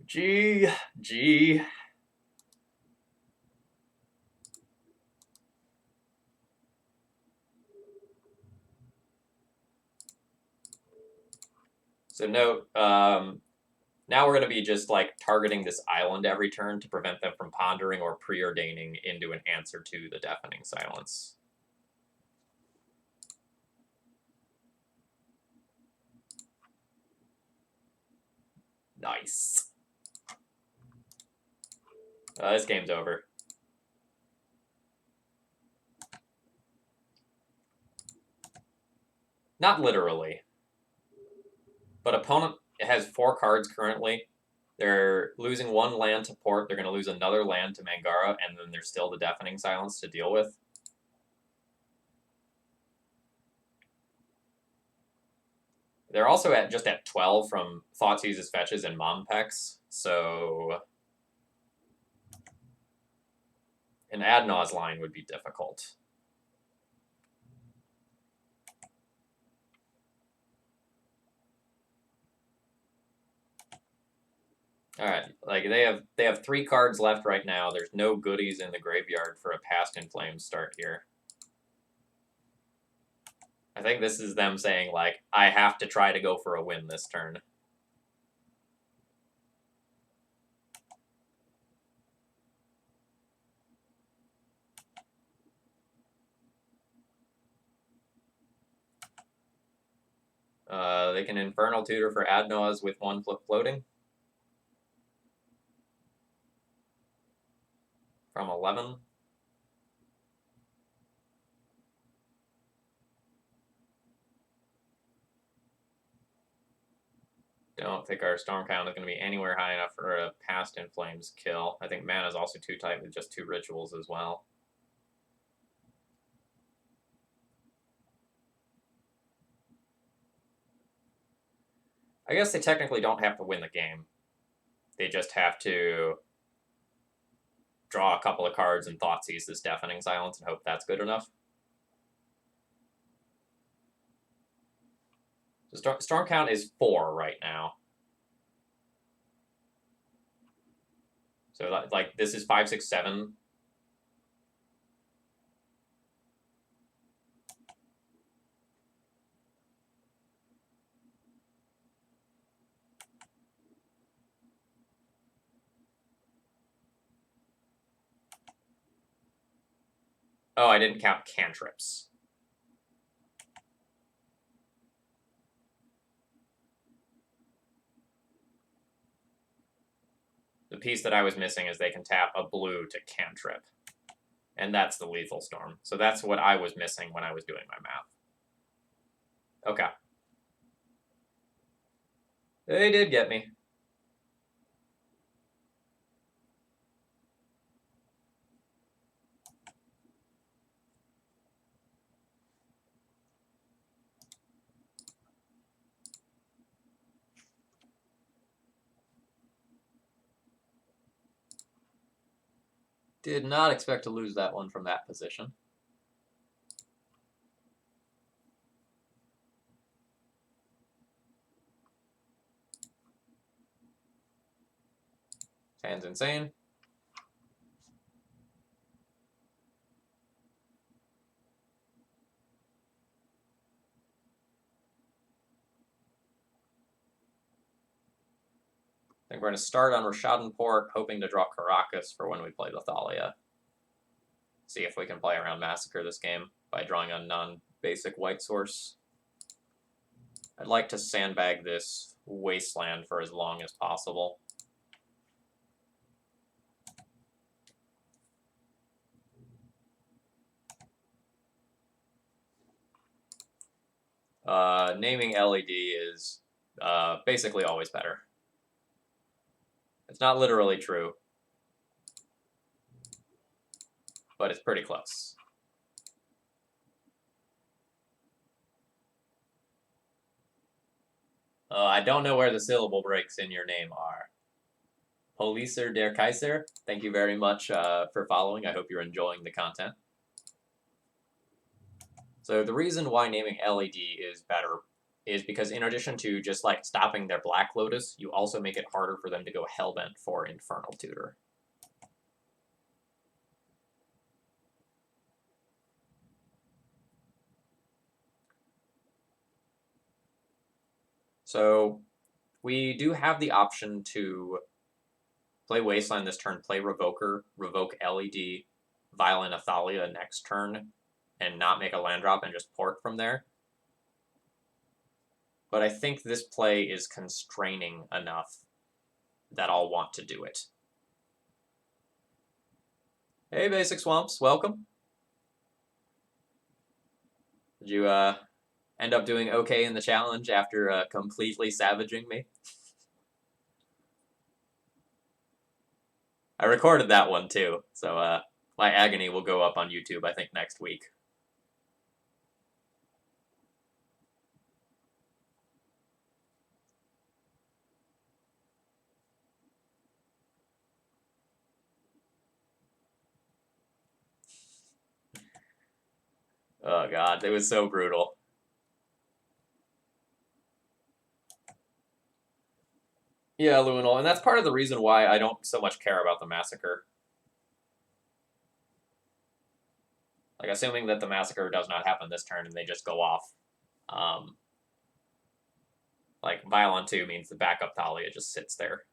A: G. So note, now we're going to be just like targeting this island every turn to prevent them from pondering or preordaining into an answer to the deafening silence. Nice. This game's over. Not literally. But opponent has 4 cards currently. They're losing 1 land to Port. They're going to lose another land to Mangara, and then there's still the Deafening Silence to deal with. They're also just at 12 from Thoughtseizes, Fetches, and Mompex, so an Adnaz line would be difficult. All right, like they have 3 cards left right now. There's no goodies in the graveyard for a Past in Flames start here. I think this is them saying, like, I have to try to go for a win this turn. They can Infernal Tutor for Adnaz with 1 flip floating. From 11. Don't think our Storm count is going to be anywhere high enough for a Past in Flames kill. I think mana is also too tight with just 2 rituals as well. I guess they technically don't have to win the game. They just have to draw a couple of cards and Thoughtseize this Deafening Silence and hope that's good enough. So Storm count is 4 right now. So like this is 5, 6, 7. Oh, I didn't count cantrips. The piece that I was missing is they can tap a blue to cantrip. And that's the Lethal Storm. So that's what I was missing when I was doing my math. Okay. They did get me. Did not expect to lose that one from that position. Hand's insane. I think we're going to start on Rashadenport, hoping to draw Caracas for when we play Lethalia. See if we can play around Massacre this game by drawing a non-basic white source. I'd like to sandbag this Wasteland for as long as possible. Naming LED is basically always better. It's not literally true, but it's pretty close. I don't know where the syllable breaks in your name are. Policer der Kaiser, thank you very much for following. I hope you're enjoying the content. So the reason why naming LED is better is because in addition to just like stopping their Black Lotus, you also make it harder for them to go Hellbent for Infernal Tutor. So we do have the option to play Wasteland this turn, play Revoker, revoke LED, Violent Athalia next turn, and not make a land drop and just port from there. But I think this play is constraining enough that I'll want to do it. Hey, Basic Swamps, welcome. Did you end up doing okay in the challenge after completely savaging me? I recorded that one too, so my agony will go up on YouTube, I think, next week. Oh god, it was so brutal. Yeah, Luminol, and that's part of the reason why I don't so much care about the Massacre. Like, assuming that the Massacre does not happen this turn and they just go off. Like, Violent 2 means the backup Thalia just sits there.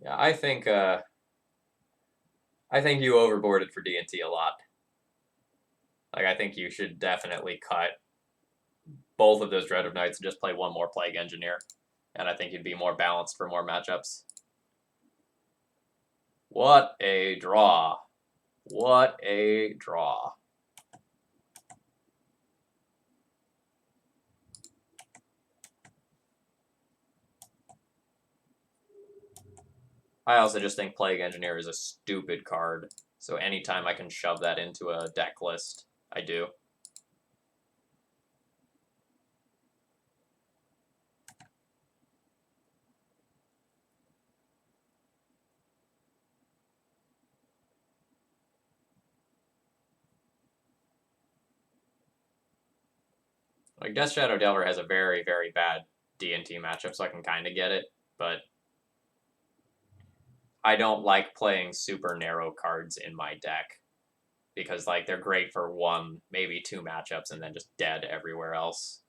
A: Yeah, I think you overboarded for D&T a lot. Like, I think you should definitely cut both of those Dread of Knights and just play one more Plague Engineer. And I think you'd be more balanced for more matchups. What a draw. What a draw. I also just think Plague Engineer is a stupid card. So anytime I can shove that into a deck list, I do. Like, Death Shadow Delver has a very, very bad D&T matchup, so I can kind of get it, but I don't like playing super narrow cards in my deck because, like, they're great for one, maybe two matchups, and then just dead everywhere else.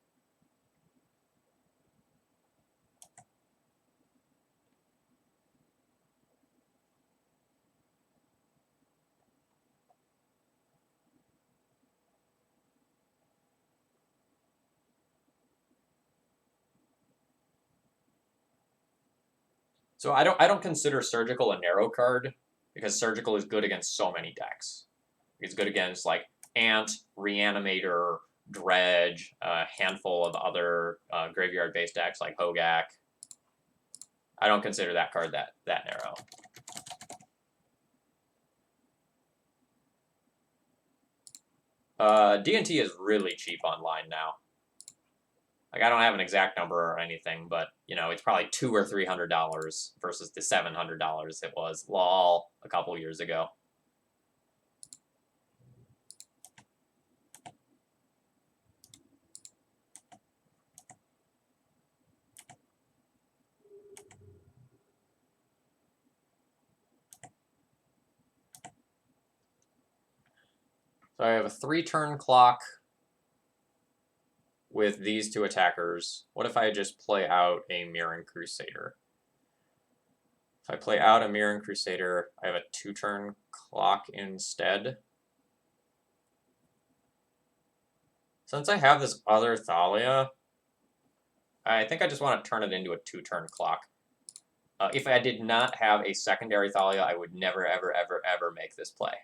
A: So I don't consider Surgical a narrow card because Surgical is good against so many decks. It's good against like Ant, Reanimator, Dredge, a handful of other graveyard-based decks like Hogak. I don't consider that card that narrow. D&T is really cheap online now. Like I don't have an exact number or anything, but you know it's probably $200 or $300 versus the $700 it was lol a couple years ago. So I have a 3-turn clock with these two attackers. What if I just play out a Mirran Crusader? If I play out a Mirran Crusader, I have a 2-turn clock instead. Since I have this other Thalia, I think I just want to turn it into a 2-turn clock. If I did not have a secondary Thalia, I would never, ever, ever, ever make this play.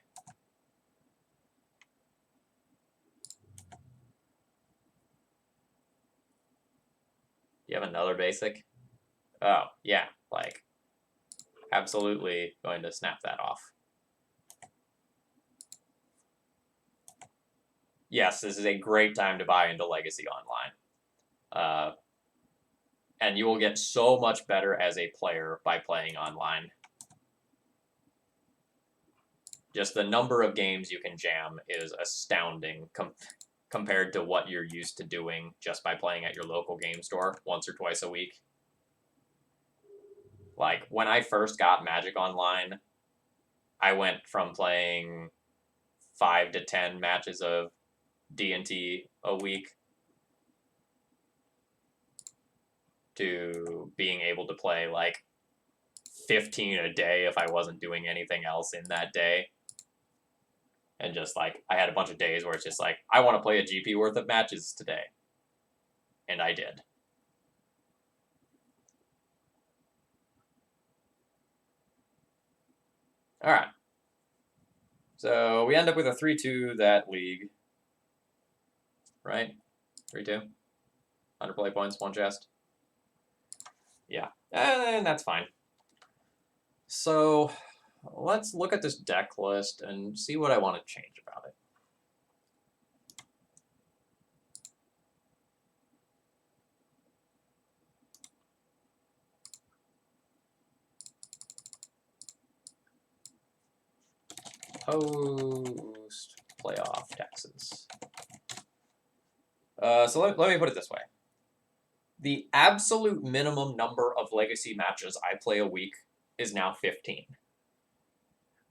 A: You have another basic? Oh, yeah, like, absolutely going to snap that off. Yes, this is a great time to buy into Legacy Online. And you will get so much better as a player by playing online. Just the number of games you can jam is astounding compared to what you're used to doing just by playing at your local game store once or twice a week. Like, when I first got Magic Online, I went from playing 5 to 10 matches of D&T a week to being able to play, like, 15 a day if I wasn't doing anything else in that day. And just, like, I had a bunch of days where it's just like, I want to play a GP worth of matches today. And I did. Alright. So we end up with a 3-2 that league. Right? 3-2. 100 play points, 1 chest. Yeah. And that's fine. So let's look at this deck list and see what I want to change about it. Post playoff taxes. So let me put it this way. The absolute minimum number of legacy matches I play a week is now 15.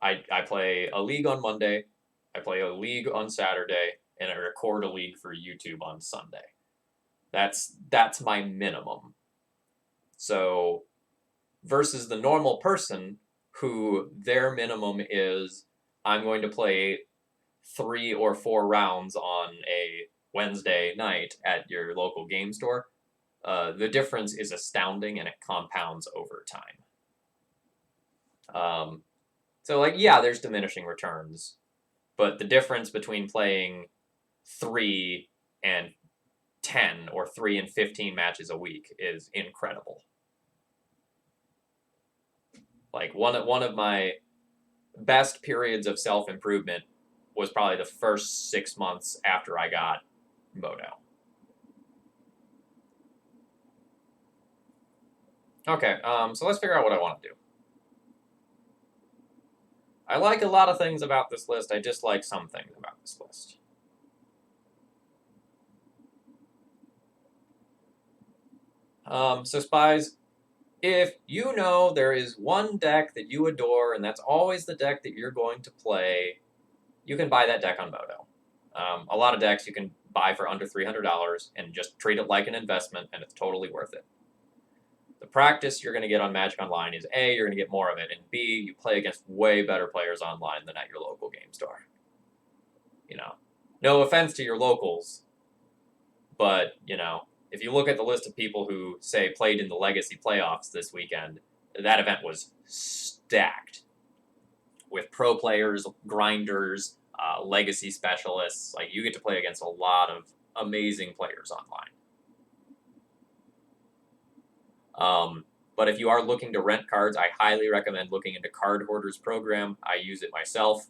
A: I play a league on Monday, I play a league on Saturday, and I record a league for YouTube on Sunday. That's my minimum. So versus the normal person who their minimum is I'm going to play 3 or 4 rounds on a Wednesday night at your local game store, the difference is astounding and it compounds over time. So, like, yeah, there's diminishing returns, but the difference between playing 3 and 10 or 3 and 15 matches a week is incredible. Like, one of my best periods of self-improvement was probably the first 6 months after I got Moto. Okay, so let's figure out what I want to do. I like a lot of things about this list. I dislike some things about this list. So Spies, if you know there is one deck that you adore and that's always the deck that you're going to play, you can buy that deck on Moto. A lot of decks you can buy for under $300 and just treat it like an investment, and it's totally worth it. The practice you're going to get on Magic Online is A, you're going to get more of it, and B, you play against way better players online than at your local game store. You know, no offense to your locals, but, you know, if you look at the list of people who, say, played in the Legacy playoffs this weekend, that event was stacked with pro players, grinders, legacy specialists. Like, you get to play against a lot of amazing players online. But if you are looking to rent cards, I highly recommend looking into Card Hoarders program. I use it myself.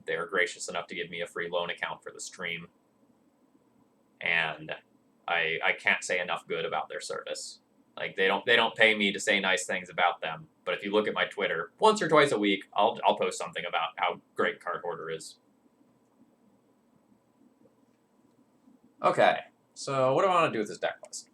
A: They're gracious enough to give me a free loan account for the stream, and I can't say enough good about their service. Like, they don't pay me to say nice things about them, but if you look at my Twitter once or twice a week, I'll post something about how great Card Hoarder is. Okay, so what do I want to do with this deck list?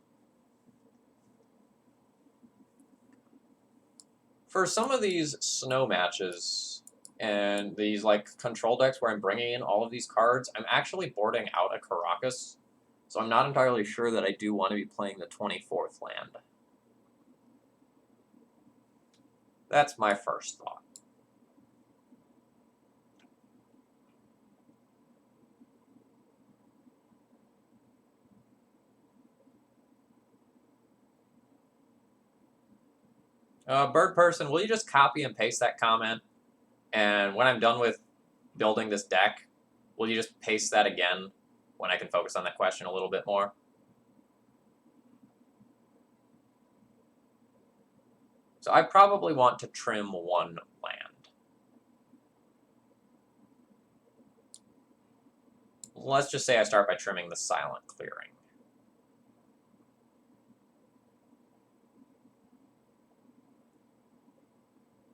A: For some of these snow matches and these like control decks where I'm bringing in all of these cards, I'm actually boarding out a Caracas, so I'm not entirely sure that I do want to be playing the 24th land. That's my first thought. Bird person, will you just copy and paste that comment? And when I'm done with building this deck, will you just paste that again when I can focus on that question a little bit more? So I probably want to trim one land. Let's just say I start by trimming the Silent Clearing.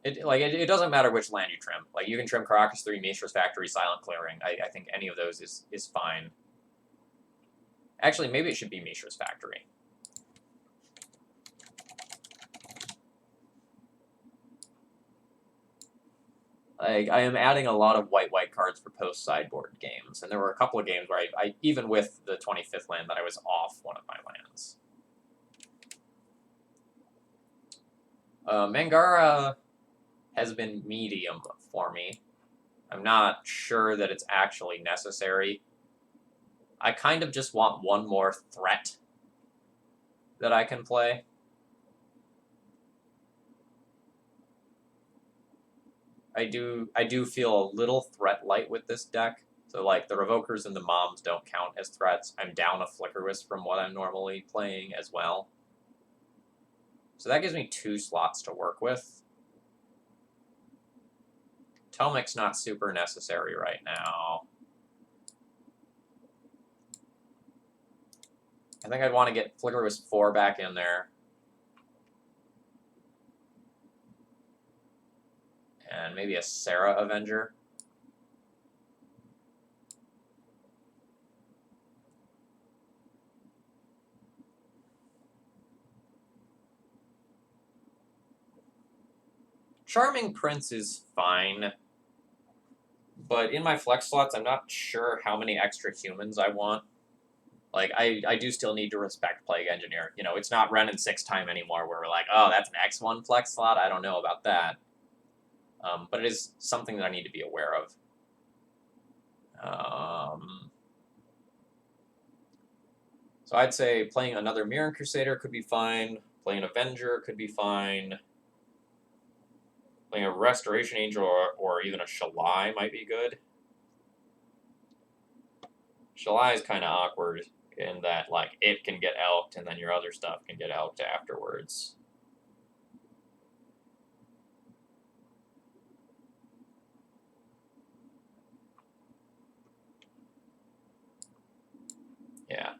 A: It doesn't matter which land you trim. Like, you can trim Caracas 3, Mishra's Factory, Silent Clearing. I think any of those is fine. Actually, maybe it should be Mishra's Factory. I am adding a lot of white cards for post-sideboard games, and there were a couple of games where I even with the 25th land, that I was off one of my lands. Mangara has been medium for me. I'm not sure that it's actually necessary. I kind of just want one more threat that I can play. I do feel a little threat light with this deck. So, like, the Revokers and the Moms don't count as threats. I'm down a Flickerwisp from what I'm normally playing as well. So that gives me 2 slots to work with. Tomic's not super necessary right now. I think I'd want to get Flickerwisp 4 back in there. And maybe a Sarah Avenger. Charming Prince is fine. But in my flex slots, I'm not sure how many extra humans I want. Like, I do still need to respect Plague Engineer. You know, it's not Ren and 6 time anymore where we're like, oh, that's an X1 flex slot? I don't know about that. But it is something that I need to be aware of. So I'd say playing another Mirror Crusader could be fine. Playing an Avenger could be fine. Playing a Restoration Angel or even a Shalai might be good. Shalai is kind of awkward in that, like, it can get elked and then your other stuff can get elked afterwards. Yeah.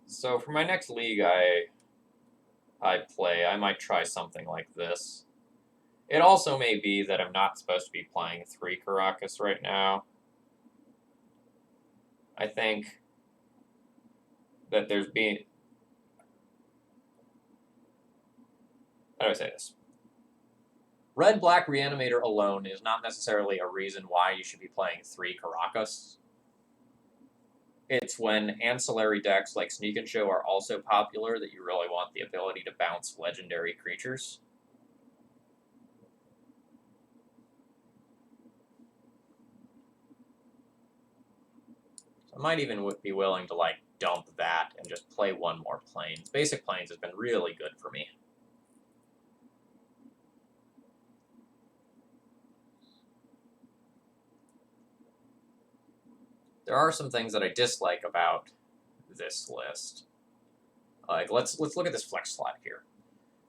A: So for my next league I play, I might try something like this. It also may be that I'm not supposed to be playing 3 Caracas right now. I think that there's been... How do I say this? Red-Black Reanimator alone is not necessarily a reason why you should be playing 3 Caracas. It's when ancillary decks like Sneak and Show are also popular that you really want the ability to bounce legendary creatures. I might even be willing to, like, dump that and just play one more Plains. Basic Plains has been really good for me. There are some things that I dislike about this list. Like, let's look at this flex slot here.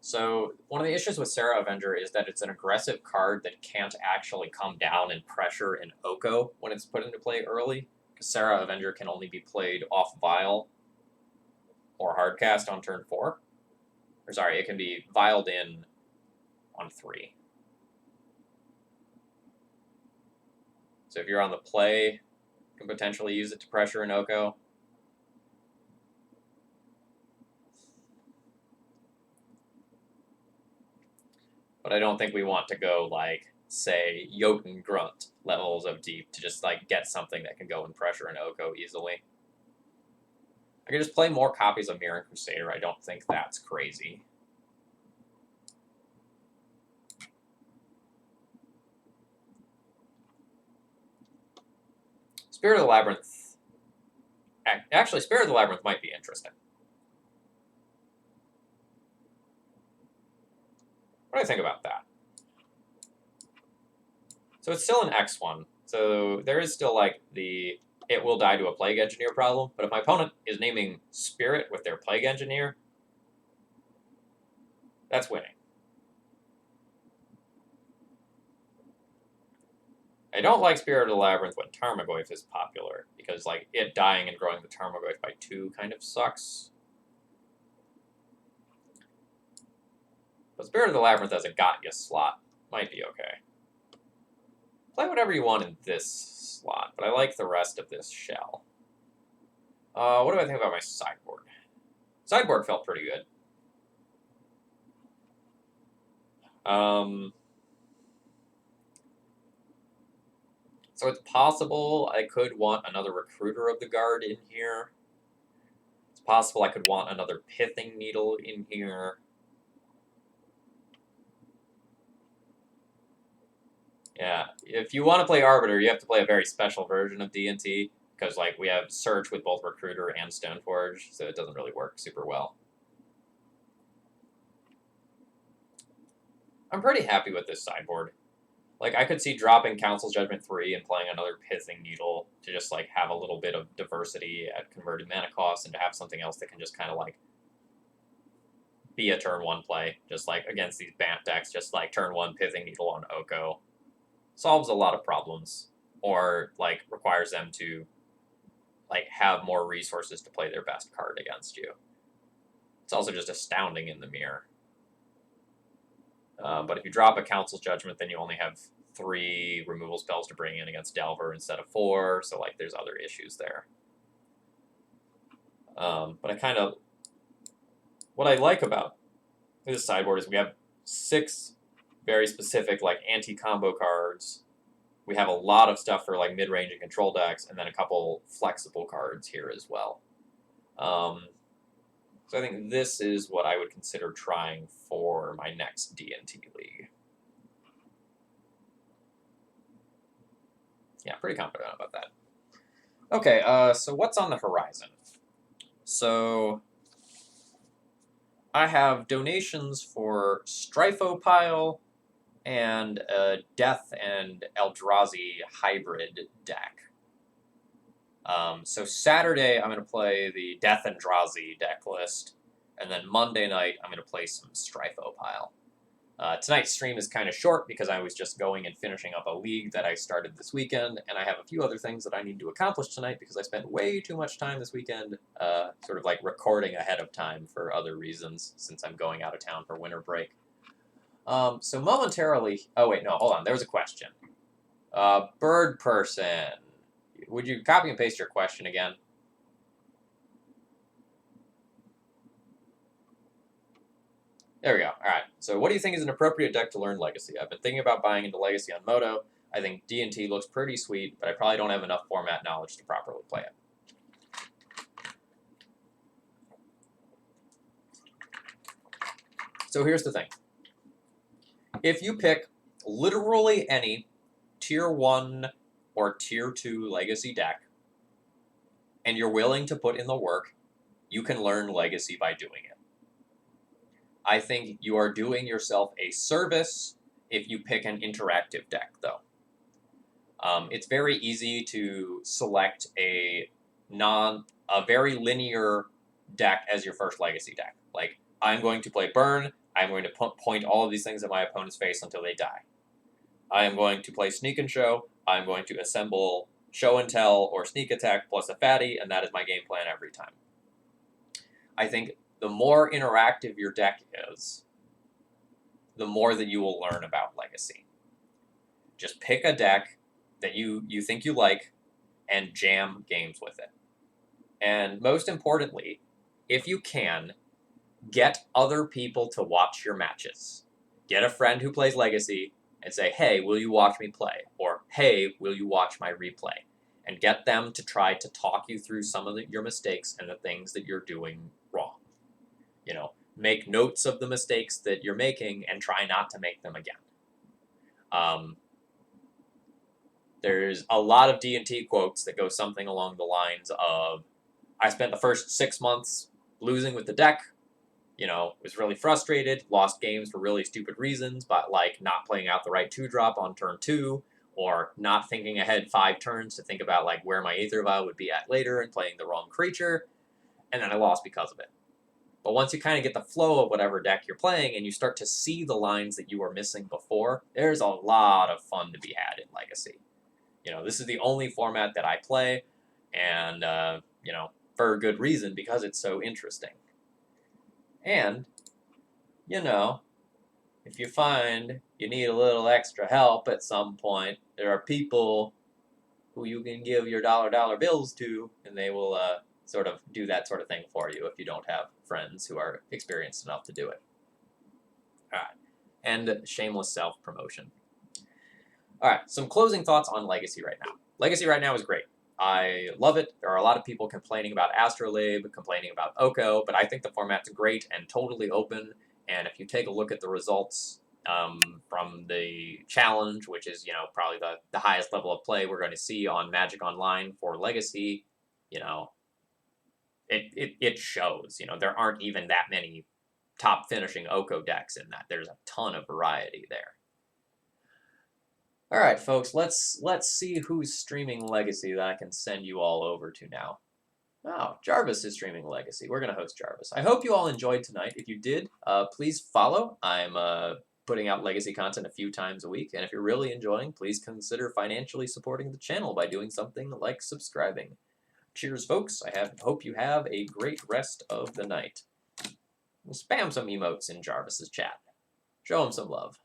A: So one of the issues with Sarah Avenger is that it's an aggressive card that can't actually come down and pressure an Oko when it's put into play early, because Sarah Avenger can only be played off Vial or Hardcast on turn 4. Or sorry, it can be Vialed in on 3. So if you're on the play, you can potentially use it to pressure an Oko. But I don't think we want to go, like, say, Jotun Grunt levels of deep to just, like, get something that can go and pressure an Oko easily. I could just play more copies of Mirran Crusader. I don't think that's crazy. Spirit of the Labyrinth. Actually, Spirit of the Labyrinth might be interesting. What do I think about that? So it's still an X1. So there is still, like, the it will die to a Plague Engineer problem. But if my opponent is naming Spirit with their Plague Engineer, that's winning. I don't like Spirit of the Labyrinth when Tarmogoyf is popular, because, like, it dying and growing the Tarmogoyf by 2 kind of sucks. But Spirit of the Labyrinth as a got-ya slot might be okay. Play whatever you want in this slot, but I like the rest of this shell. What do I think about my sideboard? Sideboard felt pretty good. So it's possible I could want another Recruiter of the Guard in here. It's possible I could want another Pithing Needle in here. Yeah, if you want to play Arbiter, you have to play a very special version of D&T, because, like, we have Search with both Recruiter and Stoneforge, so it doesn't really work super well. I'm pretty happy with this sideboard. Like, I could see dropping Council's Judgment 3 and playing another Pithing Needle to just, like, have a little bit of diversity at converted mana cost and to have something else that can just kind of, like, be a turn 1 play, just, like, against these BANT decks, just, like, turn 1 Pithing Needle on Oko. Solves a lot of problems, or, like, requires them to, like, have more resources to play their best card against you. It's also just astounding in the mirror. But if you drop a Council's Judgment, then you only have 3 removal spells to bring in against Delver instead of 4, so, like, there's other issues there. But I kind of... What I like about this sideboard is we have 6 very specific, like, anti-combo cards. We have a lot of stuff for, like, mid-range and control decks, and then a couple flexible cards here as well. So I think this is what I would consider trying for my next D&T league. Yeah, pretty confident about that. Okay, so what's on the horizon? So I have donations for Stryfopile and a Death and Eldrazi hybrid deck. So Saturday, I'm going to play the Death and Eldrazi deck list, and then Monday night, I'm going to play some Stryfopile. Tonight's stream is kind of short because I was just going and finishing up a league that I started this weekend, and I have a few other things that I need to accomplish tonight because I spent way too much time this weekend sort of like recording ahead of time for other reasons since I'm going out of town for winter break. So momentarily... Oh, wait, no, hold on. There was a question. Bird person. Would you copy and paste your question again? There we go. All right. So what do you think is an appropriate deck to learn Legacy? I've been thinking about buying into Legacy on Moto. I think D&T looks pretty sweet, but I probably don't have enough format knowledge to properly play it. So here's the thing. If you pick literally any Tier 1 or Tier 2 Legacy deck, and you're willing to put in the work, you can learn Legacy by doing it. I think you are doing yourself a service if you pick an interactive deck, though. It's very easy to select a very linear deck as your first Legacy deck. Like, I'm going to play Burn, I'm going to point all of these things at my opponent's face until they die. I am going to play Sneak and Show, I'm going to assemble Show and Tell or Sneak Attack plus a Fatty, and that is my game plan every time. I think the more interactive your deck is, the more that you will learn about Legacy. Just pick a deck that you think you like and jam games with it. And most importantly, if you can, get other people to watch your matches. Get a friend who plays Legacy and say, hey, will you watch me play? Or, hey, will you watch my replay? And get them to try to talk you through some of your mistakes and the things that you're doing wrong. You know, make notes of the mistakes that you're making and try not to make them again. There's a lot of D&T quotes that go something along the lines of, I spent the first 6 months losing with the deck, you know, was really frustrated, lost games for really stupid reasons, but like not playing out the right 2-drop on turn 2, or not thinking ahead 5 turns to think about like where my Aether Vial would be at later and playing the wrong creature, and then I lost because of it. But once you kind of get the flow of whatever deck you're playing and you start to see the lines that you were missing before, there's a lot of fun to be had in Legacy. You know, this is the only format that I play, and, you know, for a good reason, because it's so interesting. And, you know, if you find you need a little extra help at some point, there are people who you can give your dollar bills to, and they will sort of do that sort of thing for you if you don't have friends who are experienced enough to do it. All right. And shameless self-promotion. All right, some closing thoughts on Legacy right now. Legacy right now is great. I love it. There are a lot of people complaining about Astrolabe, complaining about Oko, but I think the format's great and totally open. And if you take a look at the results from the challenge, which is, you know, probably the highest level of play we're going to see on Magic Online for Legacy, you know, it shows. You know, there aren't even that many top finishing Oko decks in that. There's a ton of variety there. All right, folks, let's see who's streaming Legacy that I can send you all over to now. Oh, Jarvis is streaming Legacy. We're going to host Jarvis. I hope you all enjoyed tonight. If you did, please follow. I'm putting out Legacy content a few times a week, and if you're really enjoying, please consider financially supporting the channel by doing something like subscribing. Cheers, folks. I hope you have a great rest of the night. Spam some emotes in Jarvis's chat. Show him some love.